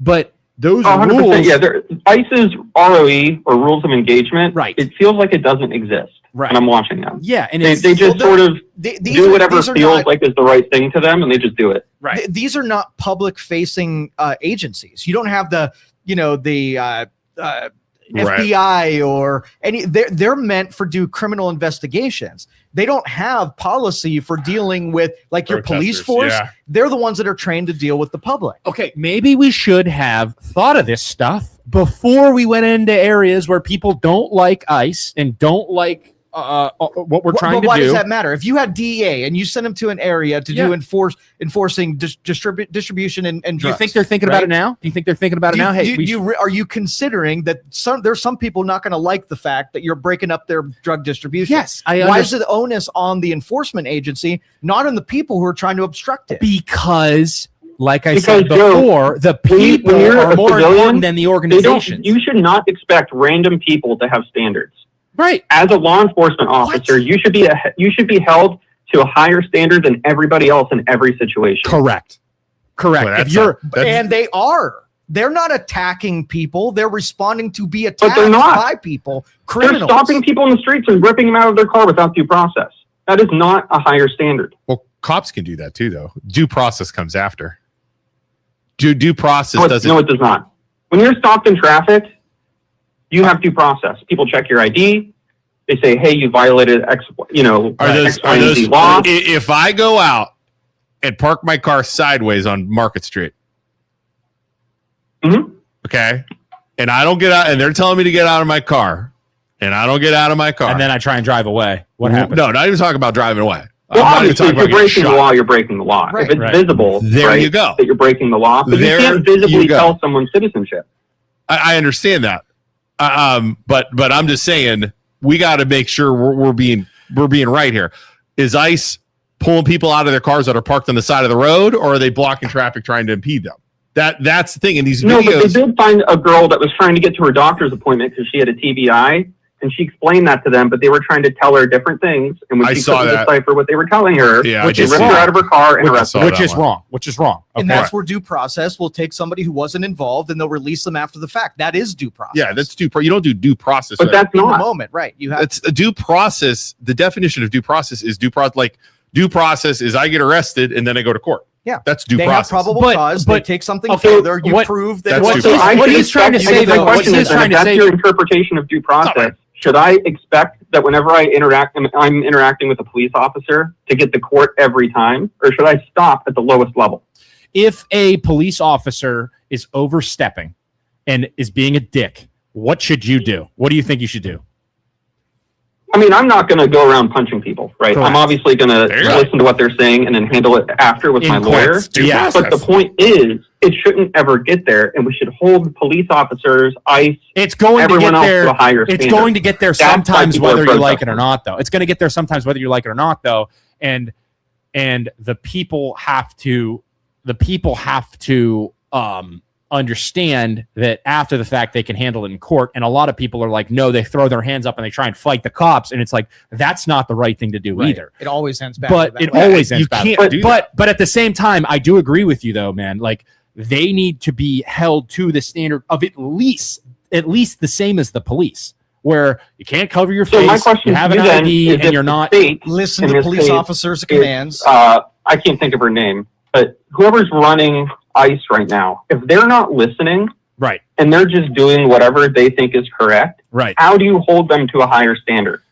S1: But those rules...
S5: Yeah, ICE's ROE, or rules of engagement, it feels like it doesn't exist.
S1: Right.
S5: And I'm watching them.
S1: Yeah, and
S5: they just sort of do whatever feels like is the right thing to them, and they just do it.
S1: Right.
S3: These are not public-facing agencies. You don't have the FBI or any. They're meant for do criminal investigations. They don't have policy for dealing with your police force.
S2: Yeah.
S3: They're the ones that are trained to deal with the public.
S1: Okay, maybe we should have thought of this stuff before we went into areas where people don't like ICE and don't like what we're trying to do.
S3: Why does that matter? If you had DEA and you sent them to an area to do enforcing distribution and drugs,
S1: do you think they're thinking about it now? Do you think they're thinking about it now? Hey,
S3: are you considering that there's some people not going to like the fact that you're breaking up their drug distribution?
S1: Yes.
S3: Why is the onus on the enforcement agency, not on the people who are trying to obstruct it?
S1: Because like I said before, the people are more important than the organizations.
S5: You should not expect random people to have standards.
S1: Right.
S5: As a law enforcement officer, you should be held to a higher standard than everybody else in every situation.
S1: Correct.
S2: Well,
S3: and they are. They're not attacking people. They're responding to be attacked by people. Criminals.
S5: They're stopping people in the streets and ripping them out of their car without due process. That is not a higher standard.
S2: Well, cops can do that too, though. Due process comes after. Due process doesn't.
S5: No, it does not. When you're stopped in traffic, you have due process. People check your ID. They say, "Hey, you violated X, X, Y, and Z law."
S2: If I go out and park my car sideways on Market Street, okay, and I don't get out, and they're telling me to get out of my car, and I don't get out of my car,
S1: and then I try and drive away. What happens?
S2: No, not even talking about driving away.
S5: Well, obviously, if you're breaking the law, you're breaking the law.
S3: Right,
S5: if it's visible,
S2: there you go,
S5: that you're breaking the law, but you can't visibly tell someone's citizenship.
S2: I understand that. But I'm just saying we got to make sure we're being right here. Is ICE pulling people out of their cars that are parked on the side of the road, or are they blocking traffic trying to impede them? That's the thing in these videos.
S5: No, but they did find a girl that was trying to get to her doctor's appointment because she had a TBI, and she explained that to them, but they were trying to tell her different things, and when she couldn't decipher what they were telling her,
S2: which
S5: is ripped her out of her car and arrested her.
S1: Which is wrong. Okay.
S3: And that's where due process will take somebody who wasn't involved and they'll release them after the fact. That is due process.
S2: Yeah, that's you don't do due process.
S5: But that's not
S3: in the moment, right? You have
S2: it's a due process. The definition of due process is due process. Like due process is I get arrested and then I go to court.
S3: Yeah,
S2: that's due
S3: they
S2: process.
S3: Have probable cause. They take something further. You prove that.
S1: What he's trying to say, though, what he's trying to say.
S5: That's your interpretation of due process. Should I expect that whenever I'm interacting with a police officer to get to court every time, or should I stop at the lowest level?
S1: If a police officer is overstepping and is being a dick, what should you do? What do you think you should do?
S5: I mean, I'm not going to go around punching people, right?
S1: Correct.
S5: I'm obviously going to listen to what they're saying and then handle it after with my lawyer.
S1: Yeah.
S5: But the point is, it shouldn't ever get there, and we should hold police officers, ICE,
S1: it's going to
S5: everyone
S1: get
S5: else
S1: there.
S5: to a higher
S1: It's
S5: standard.
S1: going to get there
S5: That's why
S1: sometimes,
S5: people are
S1: whether you like it
S5: protesting.
S1: or not, though. It's going to get there sometimes, whether you like it or not, though. And the people have to understand that after the fact they can handle it in court. And a lot of people are like, no, they throw their hands up and they try and fight the cops, and it's like that's not the right thing to do either.
S3: It always ends bad.
S1: But it always ends bad. But at the same time, I do agree with you though, man. Like they need to be held to the standard of at least the same as the police, where you can't cover your face,
S5: my question
S1: you have
S5: to
S1: an
S5: you then
S1: ID,
S5: is
S1: and
S5: if
S1: you're
S5: the
S1: not.
S5: state,
S3: listen
S5: in
S3: to
S5: this
S3: police
S5: case,
S3: officers' commands.
S5: I can't think of her name, but whoever's running ICE right now, if they're not listening,
S1: Right.
S5: and they're just doing whatever they think is correct,
S1: Right.
S5: how do you hold them to a higher standard?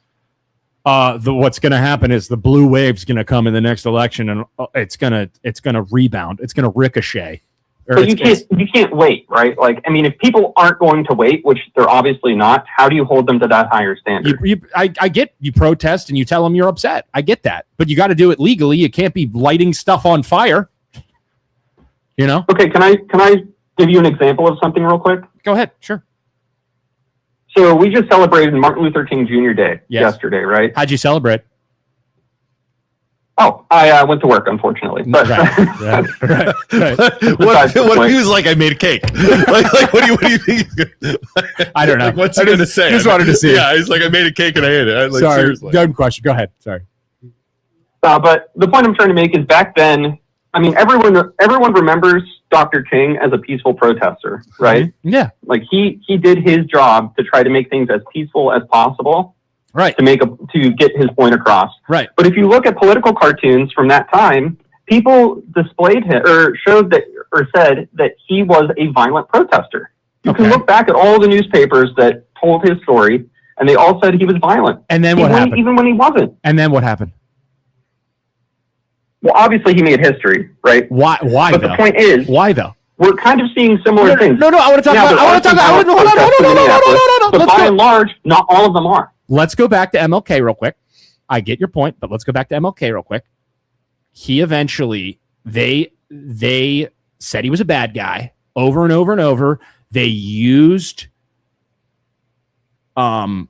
S1: What's going to happen is the blue wave's going to come in the next election, and it's going to rebound. It's going to ricochet.
S5: But you can't wait, right? Like, I mean, if people aren't going to wait, which they're obviously not, how do you hold them to that higher standard?
S1: I get you protest and you tell them you're upset. I get that, but you got to do it legally. You can't be lighting stuff on fire. You know?
S5: Okay, can I give you an example of something real quick?
S1: Go ahead. Sure.
S5: So we just celebrated Martin Luther King Jr. Day yesterday, right?
S1: How'd you celebrate?
S5: Oh, I went to work, unfortunately. But
S2: Right. What if he was like, I made a cake? like what do you think?
S1: I don't know.
S2: Like, what's he going to say?
S1: Just wanted to see.
S2: Yeah, he's like, I made a cake and I ate it. Like,
S1: Sorry.
S2: seriously.
S1: Dumb question. Go ahead. Sorry.
S5: But the point I'm trying to make is back then, I mean, everyone remembers Dr. King as a peaceful protester, right?
S1: Mm-hmm. Yeah.
S5: Like he did his job to try to make things as peaceful as possible,
S1: right?
S5: To get his point across,
S1: right?
S5: But if you look at political cartoons from that time, people displayed him or showed that or said that he was a violent protester. You can look back at all the newspapers that told his story, and they all said he was violent.
S1: And then what happened?
S5: Even when he wasn't.
S1: And then what happened?
S5: Well, obviously he made history, right?
S1: Why?
S5: But the point is,
S1: why though?
S5: We're kind of seeing similar things.
S1: No, I want to talk about. No.
S5: But by and large, not all of them are.
S1: Let's go back to MLK real quick. I get your point, but let's go back to MLK real quick. He eventually, they said he was a bad guy over and over and over. They used the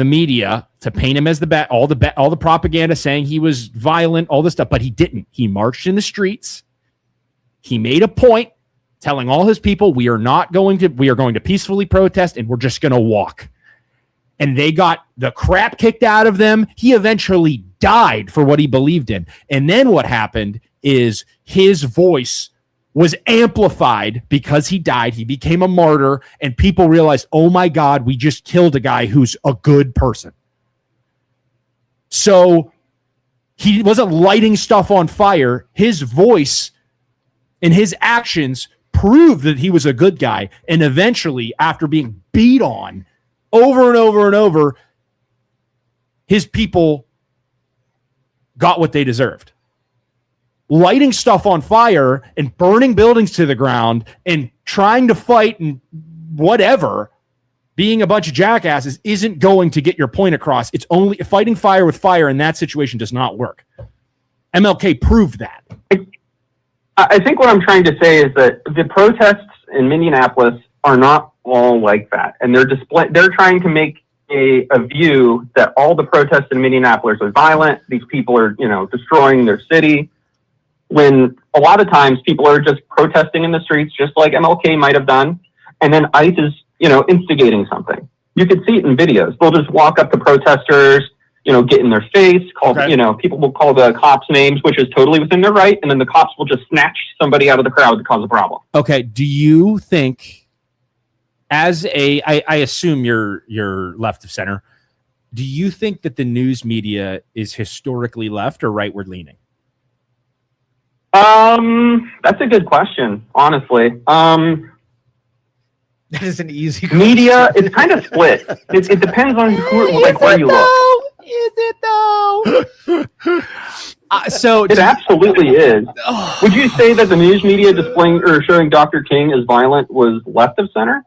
S1: media to paint him as the bad, all the propaganda saying he was violent, all this stuff, but he didn't. He marched in the streets. He made a point telling all his people, we are going to peacefully protest and we're just going to walk. And they got the crap kicked out of them. He eventually died for what he believed in. And then what happened is his voice was amplified because he died. He became a martyr, and people realized, oh my God, we just killed a guy who's a good person. So he wasn't lighting stuff on fire. His voice and his actions proved that he was a good guy. And eventually, after being beat on over and over and over, his people got what they deserved. Lighting stuff on fire and burning buildings to the ground and trying to fight and whatever, being a bunch of jackasses isn't going to get your point across. It's only fighting fire with fire in that situation does not work. MLK proved that.
S5: I think what I'm trying to say is that the protests in Minneapolis are not all like that. And they're trying to make a view that all the protests in Minneapolis are violent. These people are, destroying their city. When a lot of times people are just protesting in the streets, just like MLK might have done. And then ICE is, instigating something. You could see it in videos. They'll just walk up to protesters, get in their face, people will call the cops names, which is totally within their right. And then the cops will just snatch somebody out of the crowd to cause a problem.
S1: Okay. Do you think, I assume you're left of center, do you think that the news media is historically left or rightward leaning?
S5: That's a good question, honestly.
S3: That is an easy question.
S5: Media, it's kind of split. It depends on where you look.
S1: Is it though?
S5: It absolutely is. Would you say that the news media displaying or showing Dr. King as violent was left of center?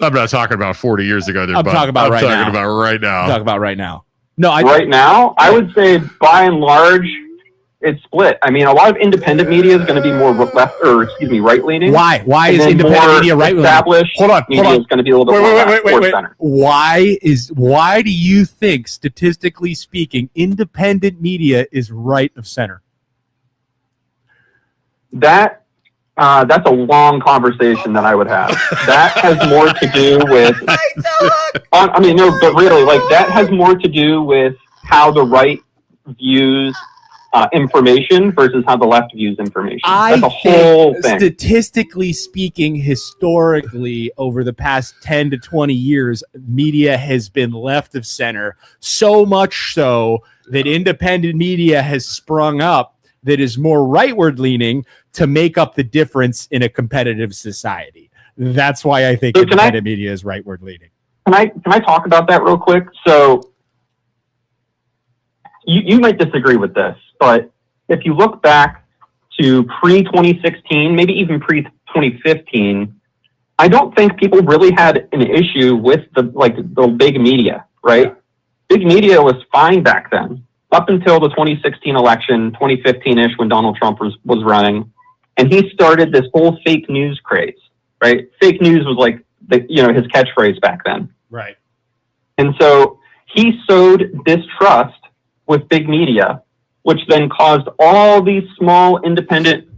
S2: I'm not talking about 40 years ago.
S1: I'm talking about right now.
S2: I'm talking about right now.
S1: Talk about right now. No,
S5: right now, I would say by and large, it's split. I mean, a lot of independent media is going to be more right leaning.
S1: Why? Why is independent media right leaning?
S5: Hold on. Media is going to be a little bit more center.
S1: Why do you think, statistically speaking, independent media is right of center?
S5: That's a long conversation that I would have. That has more to do with. But really, like that has more to do with how the right views information versus how the left views information. That's a whole thing.
S1: Statistically speaking, historically, over the past 10 to 20 years, media has been left of center, so much so that independent media has sprung up that is more rightward leaning to make up the difference in a competitive society. That's why I think independent media is rightward leaning.
S5: Can I talk about that real quick? So you might disagree with this, but if you look back to pre-2016, maybe even pre-2015, I don't think people really had an issue with the big media, right? Yeah. Big media was fine back then, up until the 2016 election, 2015-ish, when Donald Trump was running, and he started this whole fake news craze, right? Fake news was like his catchphrase back then.
S1: Right.
S5: And so he sowed distrust with big media, which then caused all these small independent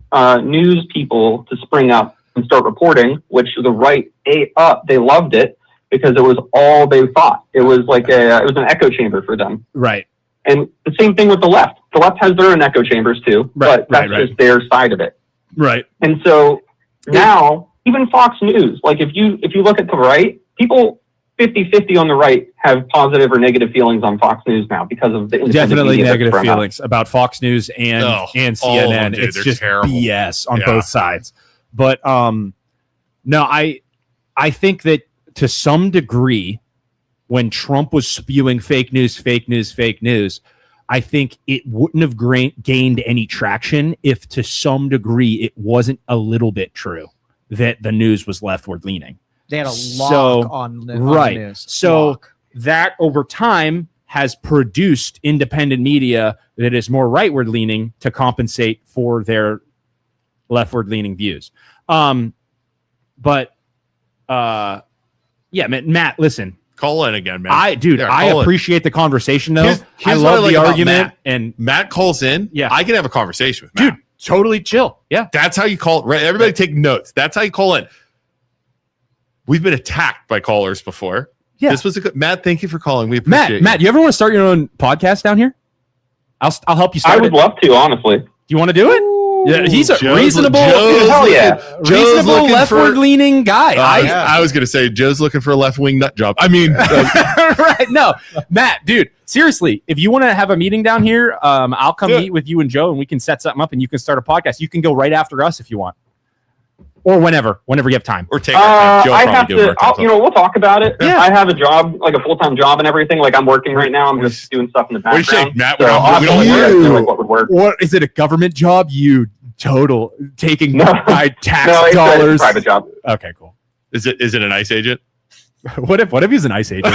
S5: news people to spring up and start reporting, which the right ate up. They loved it because it was all they thought. It was like it was an echo chamber for them.
S1: Right.
S5: And the same thing with the left. The left has their own echo chambers too, but that's just their side of it.
S2: Right.
S5: And so now, even Fox News, like if you look at the right, people 50-50 on the right have positive or negative feelings on Fox News now because of the
S1: definitely negative feelings about Fox News and CNN.
S2: Dude,
S1: it's just
S2: terrible.
S1: BS on both sides. But no, I think that to some degree, when Trump was spewing fake news, I think it wouldn't have gained any traction if to some degree it wasn't a little bit true that the news was leftward leaning.
S3: They had a lock on the news.
S1: So that over time has produced independent media that is more rightward leaning to compensate for their leftward leaning views. But Matt, listen.
S2: Call in again, man.
S1: I appreciate the conversation though. I love the argument. And
S2: Matt calls in.
S1: Yeah,
S2: I can have a conversation with Matt.
S1: Dude, totally chill. Yeah,
S2: that's how you call it. Right? Everybody take notes. That's how you call in. We've been attacked by callers before. Yeah, this was a good Matt. Thank you for calling. We appreciate
S1: Matt, you ever want to start your own podcast down here? I'll help you start.
S5: I would love to, honestly. Do
S1: you want to do it? Yeah, he's a reasonable,
S5: reasonable
S1: leftward leaning guy.
S2: I was going to say Joe's looking for a left wing nut job. I mean,
S1: right? No, Matt, dude, seriously, if you want to have a meeting down here, I'll come meet with you and Joe, and we can set something up, and you can start a podcast. You can go right after us if you want, or whenever you have time,
S2: or take our time. Joe
S5: I have to. We'll talk about it. Yeah. I have a job, like a full-time job and everything. Like I'm working right now. I'm just doing stuff in the background.
S2: What do you think, Matt?
S5: So
S2: we don't
S5: what would work.
S1: What is it? A government job? You total taking my tax dollars.
S5: It's a private job.
S1: Okay, cool.
S2: Is it an ICE agent?
S1: What if he's an ICE agent?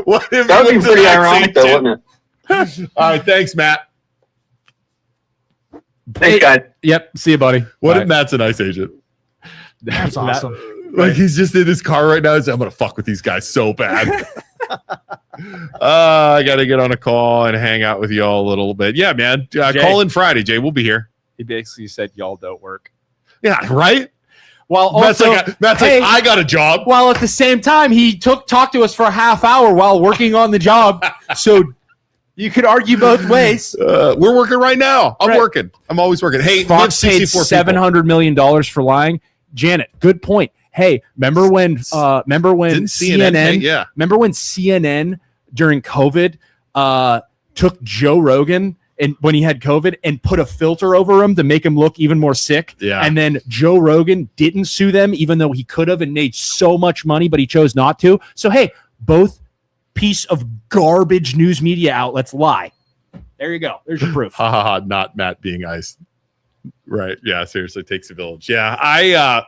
S5: What if that would be pretty ironic, though, wouldn't
S2: it? All right, thanks, Matt.
S5: Thanks, guys.
S1: Yep. See you, buddy.
S2: What if Matt's an ICE agent?
S3: That's awesome.
S2: Like he's just in his car right now. He's like, I'm gonna fuck with these guys so bad. I gotta get on a call and hang out with y'all a little bit. Yeah, man. Call in Friday, Jay. We'll be here.
S1: He basically said y'all don't work.
S2: Yeah, right.
S1: Well, also,
S2: Matt's like, I got a job.
S1: While at the same time, he talked to us for a half hour while working on the job. So you could argue both ways.
S2: We're working right now. I'm working. I'm always working. Hey,
S1: Fox paid $700 million for lying. Janet, good point. Hey, remember when CNN? Remember when CNN during COVID took Joe Rogan and when he had COVID and put a filter over him to make him look even more sick?
S2: Yeah.
S1: And then Joe Rogan didn't sue them, even though he could have and made so much money, but he chose not to. So hey, both piece of garbage news media outlets lie. There you go. There's your proof.
S2: Not Matt being ICE. Right. Yeah. Seriously, takes a village. Yeah.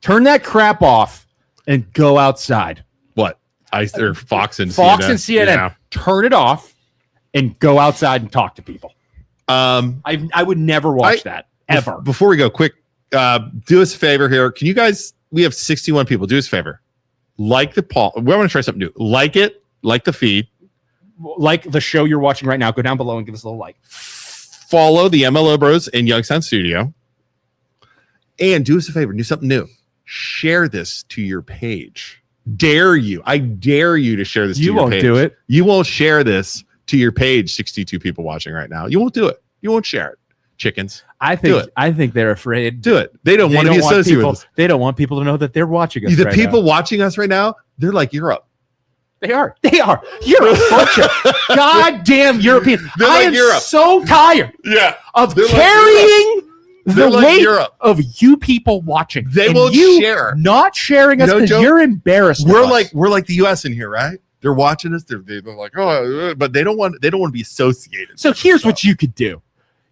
S1: Turn that crap off and go outside.
S2: What? Or Fox and
S1: Fox
S2: CNN.
S1: and CNN.
S2: Yeah.
S1: Turn it off and go outside and talk to people. I would never watch that ever.
S2: Before we go, quick, do us a favor here. Can you guys? We have 61 people. Do us a favor. Like the poll. We want to try something new. Like it. Like the feed.
S1: Like the show you're watching right now. Go down below and give us a little like.
S2: Follow the MLO Bros in Youngstown Studio. And do us a favor. Do something new. Share this to your page. Dare you? I dare you to share this to your page.
S1: You won't do it.
S2: You won't share this to your page. 62 people watching right now. You won't do it. You won't share it. Chickens.
S1: I think they're afraid.
S2: Do it. They don't want to be associated with us.
S1: They don't want people to know that they're watching us.
S2: The people watching us right now, they're like Europe.
S1: They are. You're a bunch of goddamn Europeans. I am so tired of carrying the weight of you people watching.
S2: They won't share.
S1: Not sharing us because you're embarrassed.
S2: We're like the US in here, right? They're watching us. They're like, oh, but they don't want to be associated.
S1: So here's what you could do.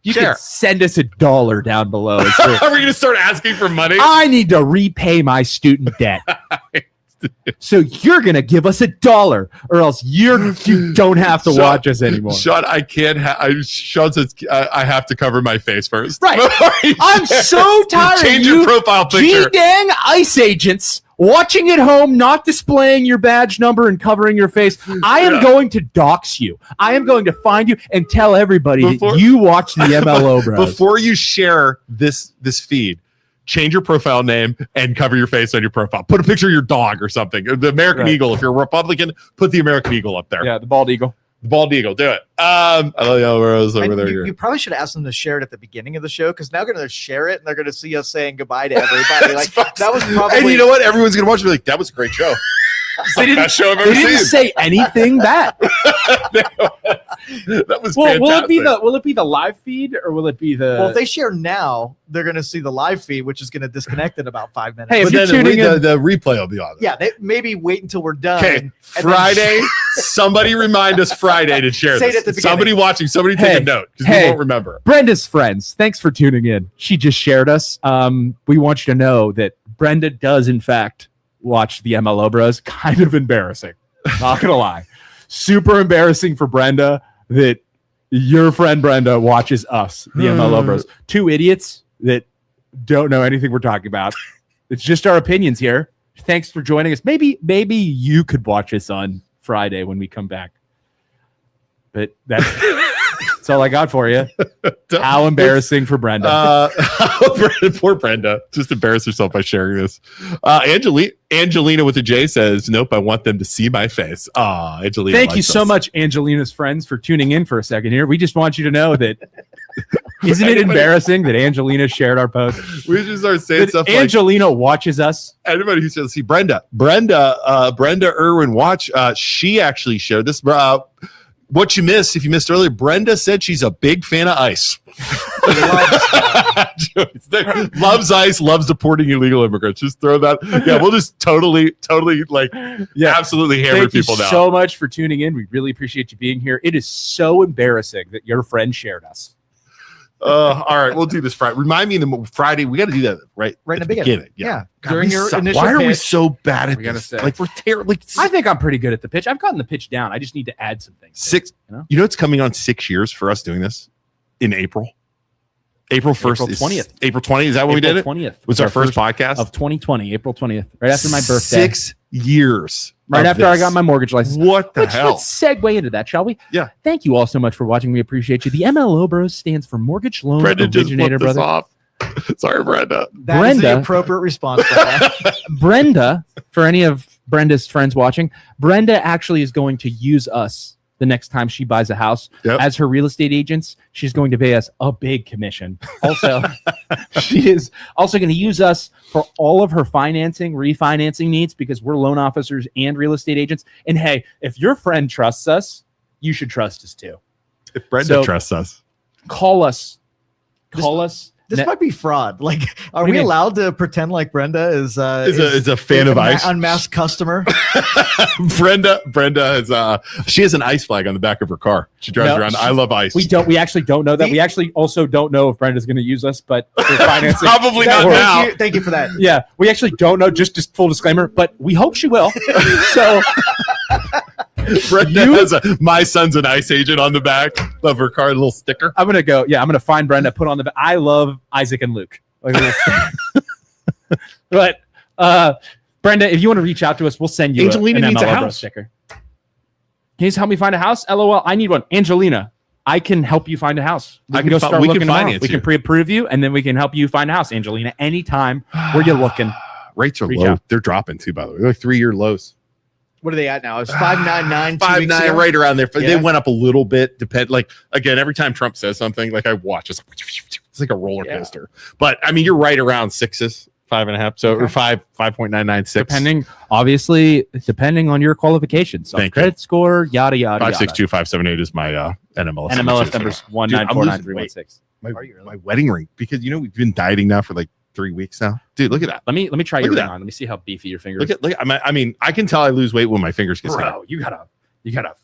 S1: You can send us $1 down below.
S2: Are we going to start asking for money?
S1: I need to repay my student debt. So you're going to give us $1 or else you don't have to watch us anymore.
S2: Sean, I can't. Sean says I have to cover my face first.
S1: Right. I'm so tired
S2: Change
S1: of
S2: your
S1: you
S2: profile picture.
S1: G-dang ICE agents watching at home, not displaying your badge number and covering your face. I am going to dox you. I am going to find you and tell everybody that you watch the MLO Bros.
S2: Before you share this feed, change your profile name and cover your face on your profile. Put a picture of your dog or something. Or the American Eagle. If you're a Republican, put the American Eagle up there.
S1: Yeah, the bald eagle.
S2: The bald eagle. Do it. I love the Bros over there.
S3: You probably should ask them to share it at the beginning of the show because now they're going to share it and they're going to see us saying goodbye to everybody. Like that was probably.
S2: And you know what? Everyone's going to watch. Be like, that was a great show.
S1: They didn't say anything bad.
S2: That was
S1: fantastic.
S2: Will
S1: it be the live feed or will it be the?
S3: Well, if they share now, they're going to see the live feed, which is going to disconnect in about 5 minutes.
S1: Hey, if you're tuning in,
S2: the replay will be on.
S3: Yeah, they maybe wait until we're done.
S2: Okay, Friday. Somebody remind us Friday to share this.
S3: At the
S2: somebody watching, somebody take a note because we won't remember.
S1: Brenda's friends, thanks for tuning in. She just shared us. We want you to know that Brenda does in fact watch the MLO Bros. Kind of embarrassing. Not gonna lie. Super embarrassing for Brenda that your friend Brenda watches us, the MLO Bros. Two idiots that don't know anything we're talking about. It's just our opinions here. Thanks for joining us. Maybe you could watch us on Friday when we come back. But that's all I got for you. How embarrassing for Brenda.
S2: Poor Brenda. Just embarrass herself by sharing this. Angelina with a J says, nope, I want them to see my face. Angelina.
S1: Thank you so much, Angelina's friends, for tuning in for a second here. We just want you to know that isn't it embarrassing that Angelina shared our post?
S2: We just start saying stuff like
S1: Angelina watches us.
S2: Anybody who says, see Brenda Irwin watch, she actually shared this. What you missed, if you missed earlier, Brenda said she's a big fan of ICE. Loves ICE, loves deporting illegal immigrants. Just throw that. Yeah, we'll just totally absolutely hammer people down.
S1: Thank you so much for tuning in. We really appreciate you being here. It is so embarrassing that your friend shared us.
S2: All right, we'll do this Friday. Remind me in the Friday. We got to do that right
S3: in the beginning.
S2: Yeah.
S3: God, during your initial
S2: Why are we
S3: pitch,
S2: so bad at this? Like we're terrible.
S1: I think I'm pretty good at the pitch. I've gotten the pitch down. I just need to add some things.
S2: You know it's coming on 6 years for us doing this in April. April 1st,
S1: April 20th.
S2: April 20th. Is that when we did it?
S1: 20th
S2: was our first podcast
S1: of 2020, April 20th, right after my birthday.
S2: 6 years.
S1: Right after I got my mortgage license.
S2: What the hell?
S1: Let's segue into that, shall we?
S2: Yeah.
S1: Thank you all so much for watching. We appreciate you. The MLO Bros stands for Mortgage Loan
S2: Brenda
S1: Originator,
S2: just
S1: brother.
S2: off. Sorry, Brenda.
S3: That is the appropriate response for that.
S1: Brenda, for any of Brenda's friends watching, Brenda actually is going to use us the next time she buys a house. As her real estate agents, she's going to pay us a big commission. Also, she is also going to use us for all of her refinancing needs because we're loan officers and real estate agents. And hey, if your friend trusts us, you should trust us too.
S2: If Brenda trusts us,
S1: call us
S3: This might be fraud. Like, are
S1: do you
S3: we
S1: mean?
S3: allowed to pretend like Brenda is
S2: a fan of ice?
S3: Unmasked customer.
S2: Brenda she has an ice flag on the back of her car. She drives around. I love ice.
S1: We actually don't know that. We actually also don't know if Brenda's going to use us, but for financing.
S2: Probably not now.
S3: Thank you for that.
S1: Yeah, we actually don't know. Just full disclaimer, but we hope she will. So
S2: Brenda has my son's an ice agent on the back of her car, a little sticker.
S1: I'm gonna go. Yeah, I'm gonna find Brenda. Put on the. I love Isaac and Luke. But Brenda, if you want to reach out to us, we'll send you
S2: Angelina
S1: an
S2: needs a
S1: MLO
S2: house.
S1: sticker. Can you just help me find a house? LOL. I need one. Angelina, I can help you find a house. We can
S2: finance
S1: We can pre-approve you, and then we can help you find a house, Angelina, anytime where you're looking.
S2: Rates are
S1: Reach
S2: low.
S1: out.
S2: They're dropping too, by the way. They're like 3-year lows.
S3: What are they at now? It's 599.
S2: 5.9, right around there.
S3: Yeah.
S2: They went up a little bit. Like again, every time Trump says something, like I watch, it's like a roller coaster. But I mean, you're right around 6s, 5.5, so or 5.996.
S1: Depending on your qualifications, credit score, yada yada.
S2: 562 578 is my NMLS.
S1: NMLS number's 1949316.
S2: My wedding ring, because we've been dieting now for like 3 weeks now, dude. Look at that.
S1: Let me try your ring on. Let me see how beefy your fingers.
S2: Look. I mean, I can tell I lose weight when my fingers get
S1: Bro, you got a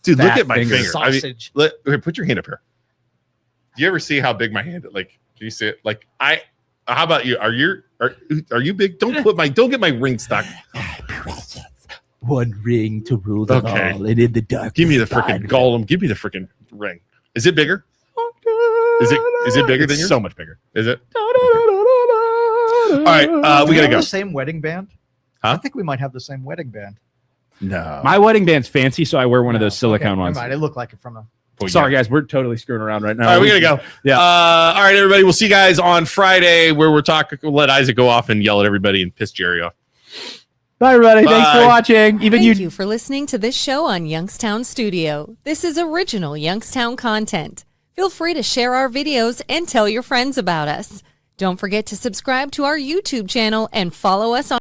S2: dude. Look at my
S1: finger.
S2: finger.
S3: Sausage.
S2: I mean, put your hand up here. Do you ever see how big my hand? Like, do you see it? Like, how about you? Are you big? Don't get my ring stuck.
S1: One ring to rule them all, and in the dark.
S2: Give me the freaking golem. Give me the freaking ring. Is it bigger? Is it bigger than yours?
S1: So much bigger.
S2: Is it? All right, we gotta go.
S3: The same wedding band?
S2: Huh?
S3: I think we might have the same wedding band.
S2: No,
S1: My wedding band's fancy, so I wear one of those silicone
S3: Okay,
S1: ones.
S3: never mind. It looked like it from a.
S1: Sorry, guys, we're totally screwing around right now.
S2: All right, we gotta go.
S1: Yeah.
S2: All right, everybody. We'll see you guys on Friday, where we'll let Isaac go off and yell at everybody and piss Jerry off.
S1: Bye, everybody.
S2: Bye.
S1: Thanks for watching.
S6: Thank you for listening to this show on Youngstown Studio. This is original Youngstown content. Feel free to share our videos and tell your friends about us. Don't forget to subscribe to our YouTube channel and follow us on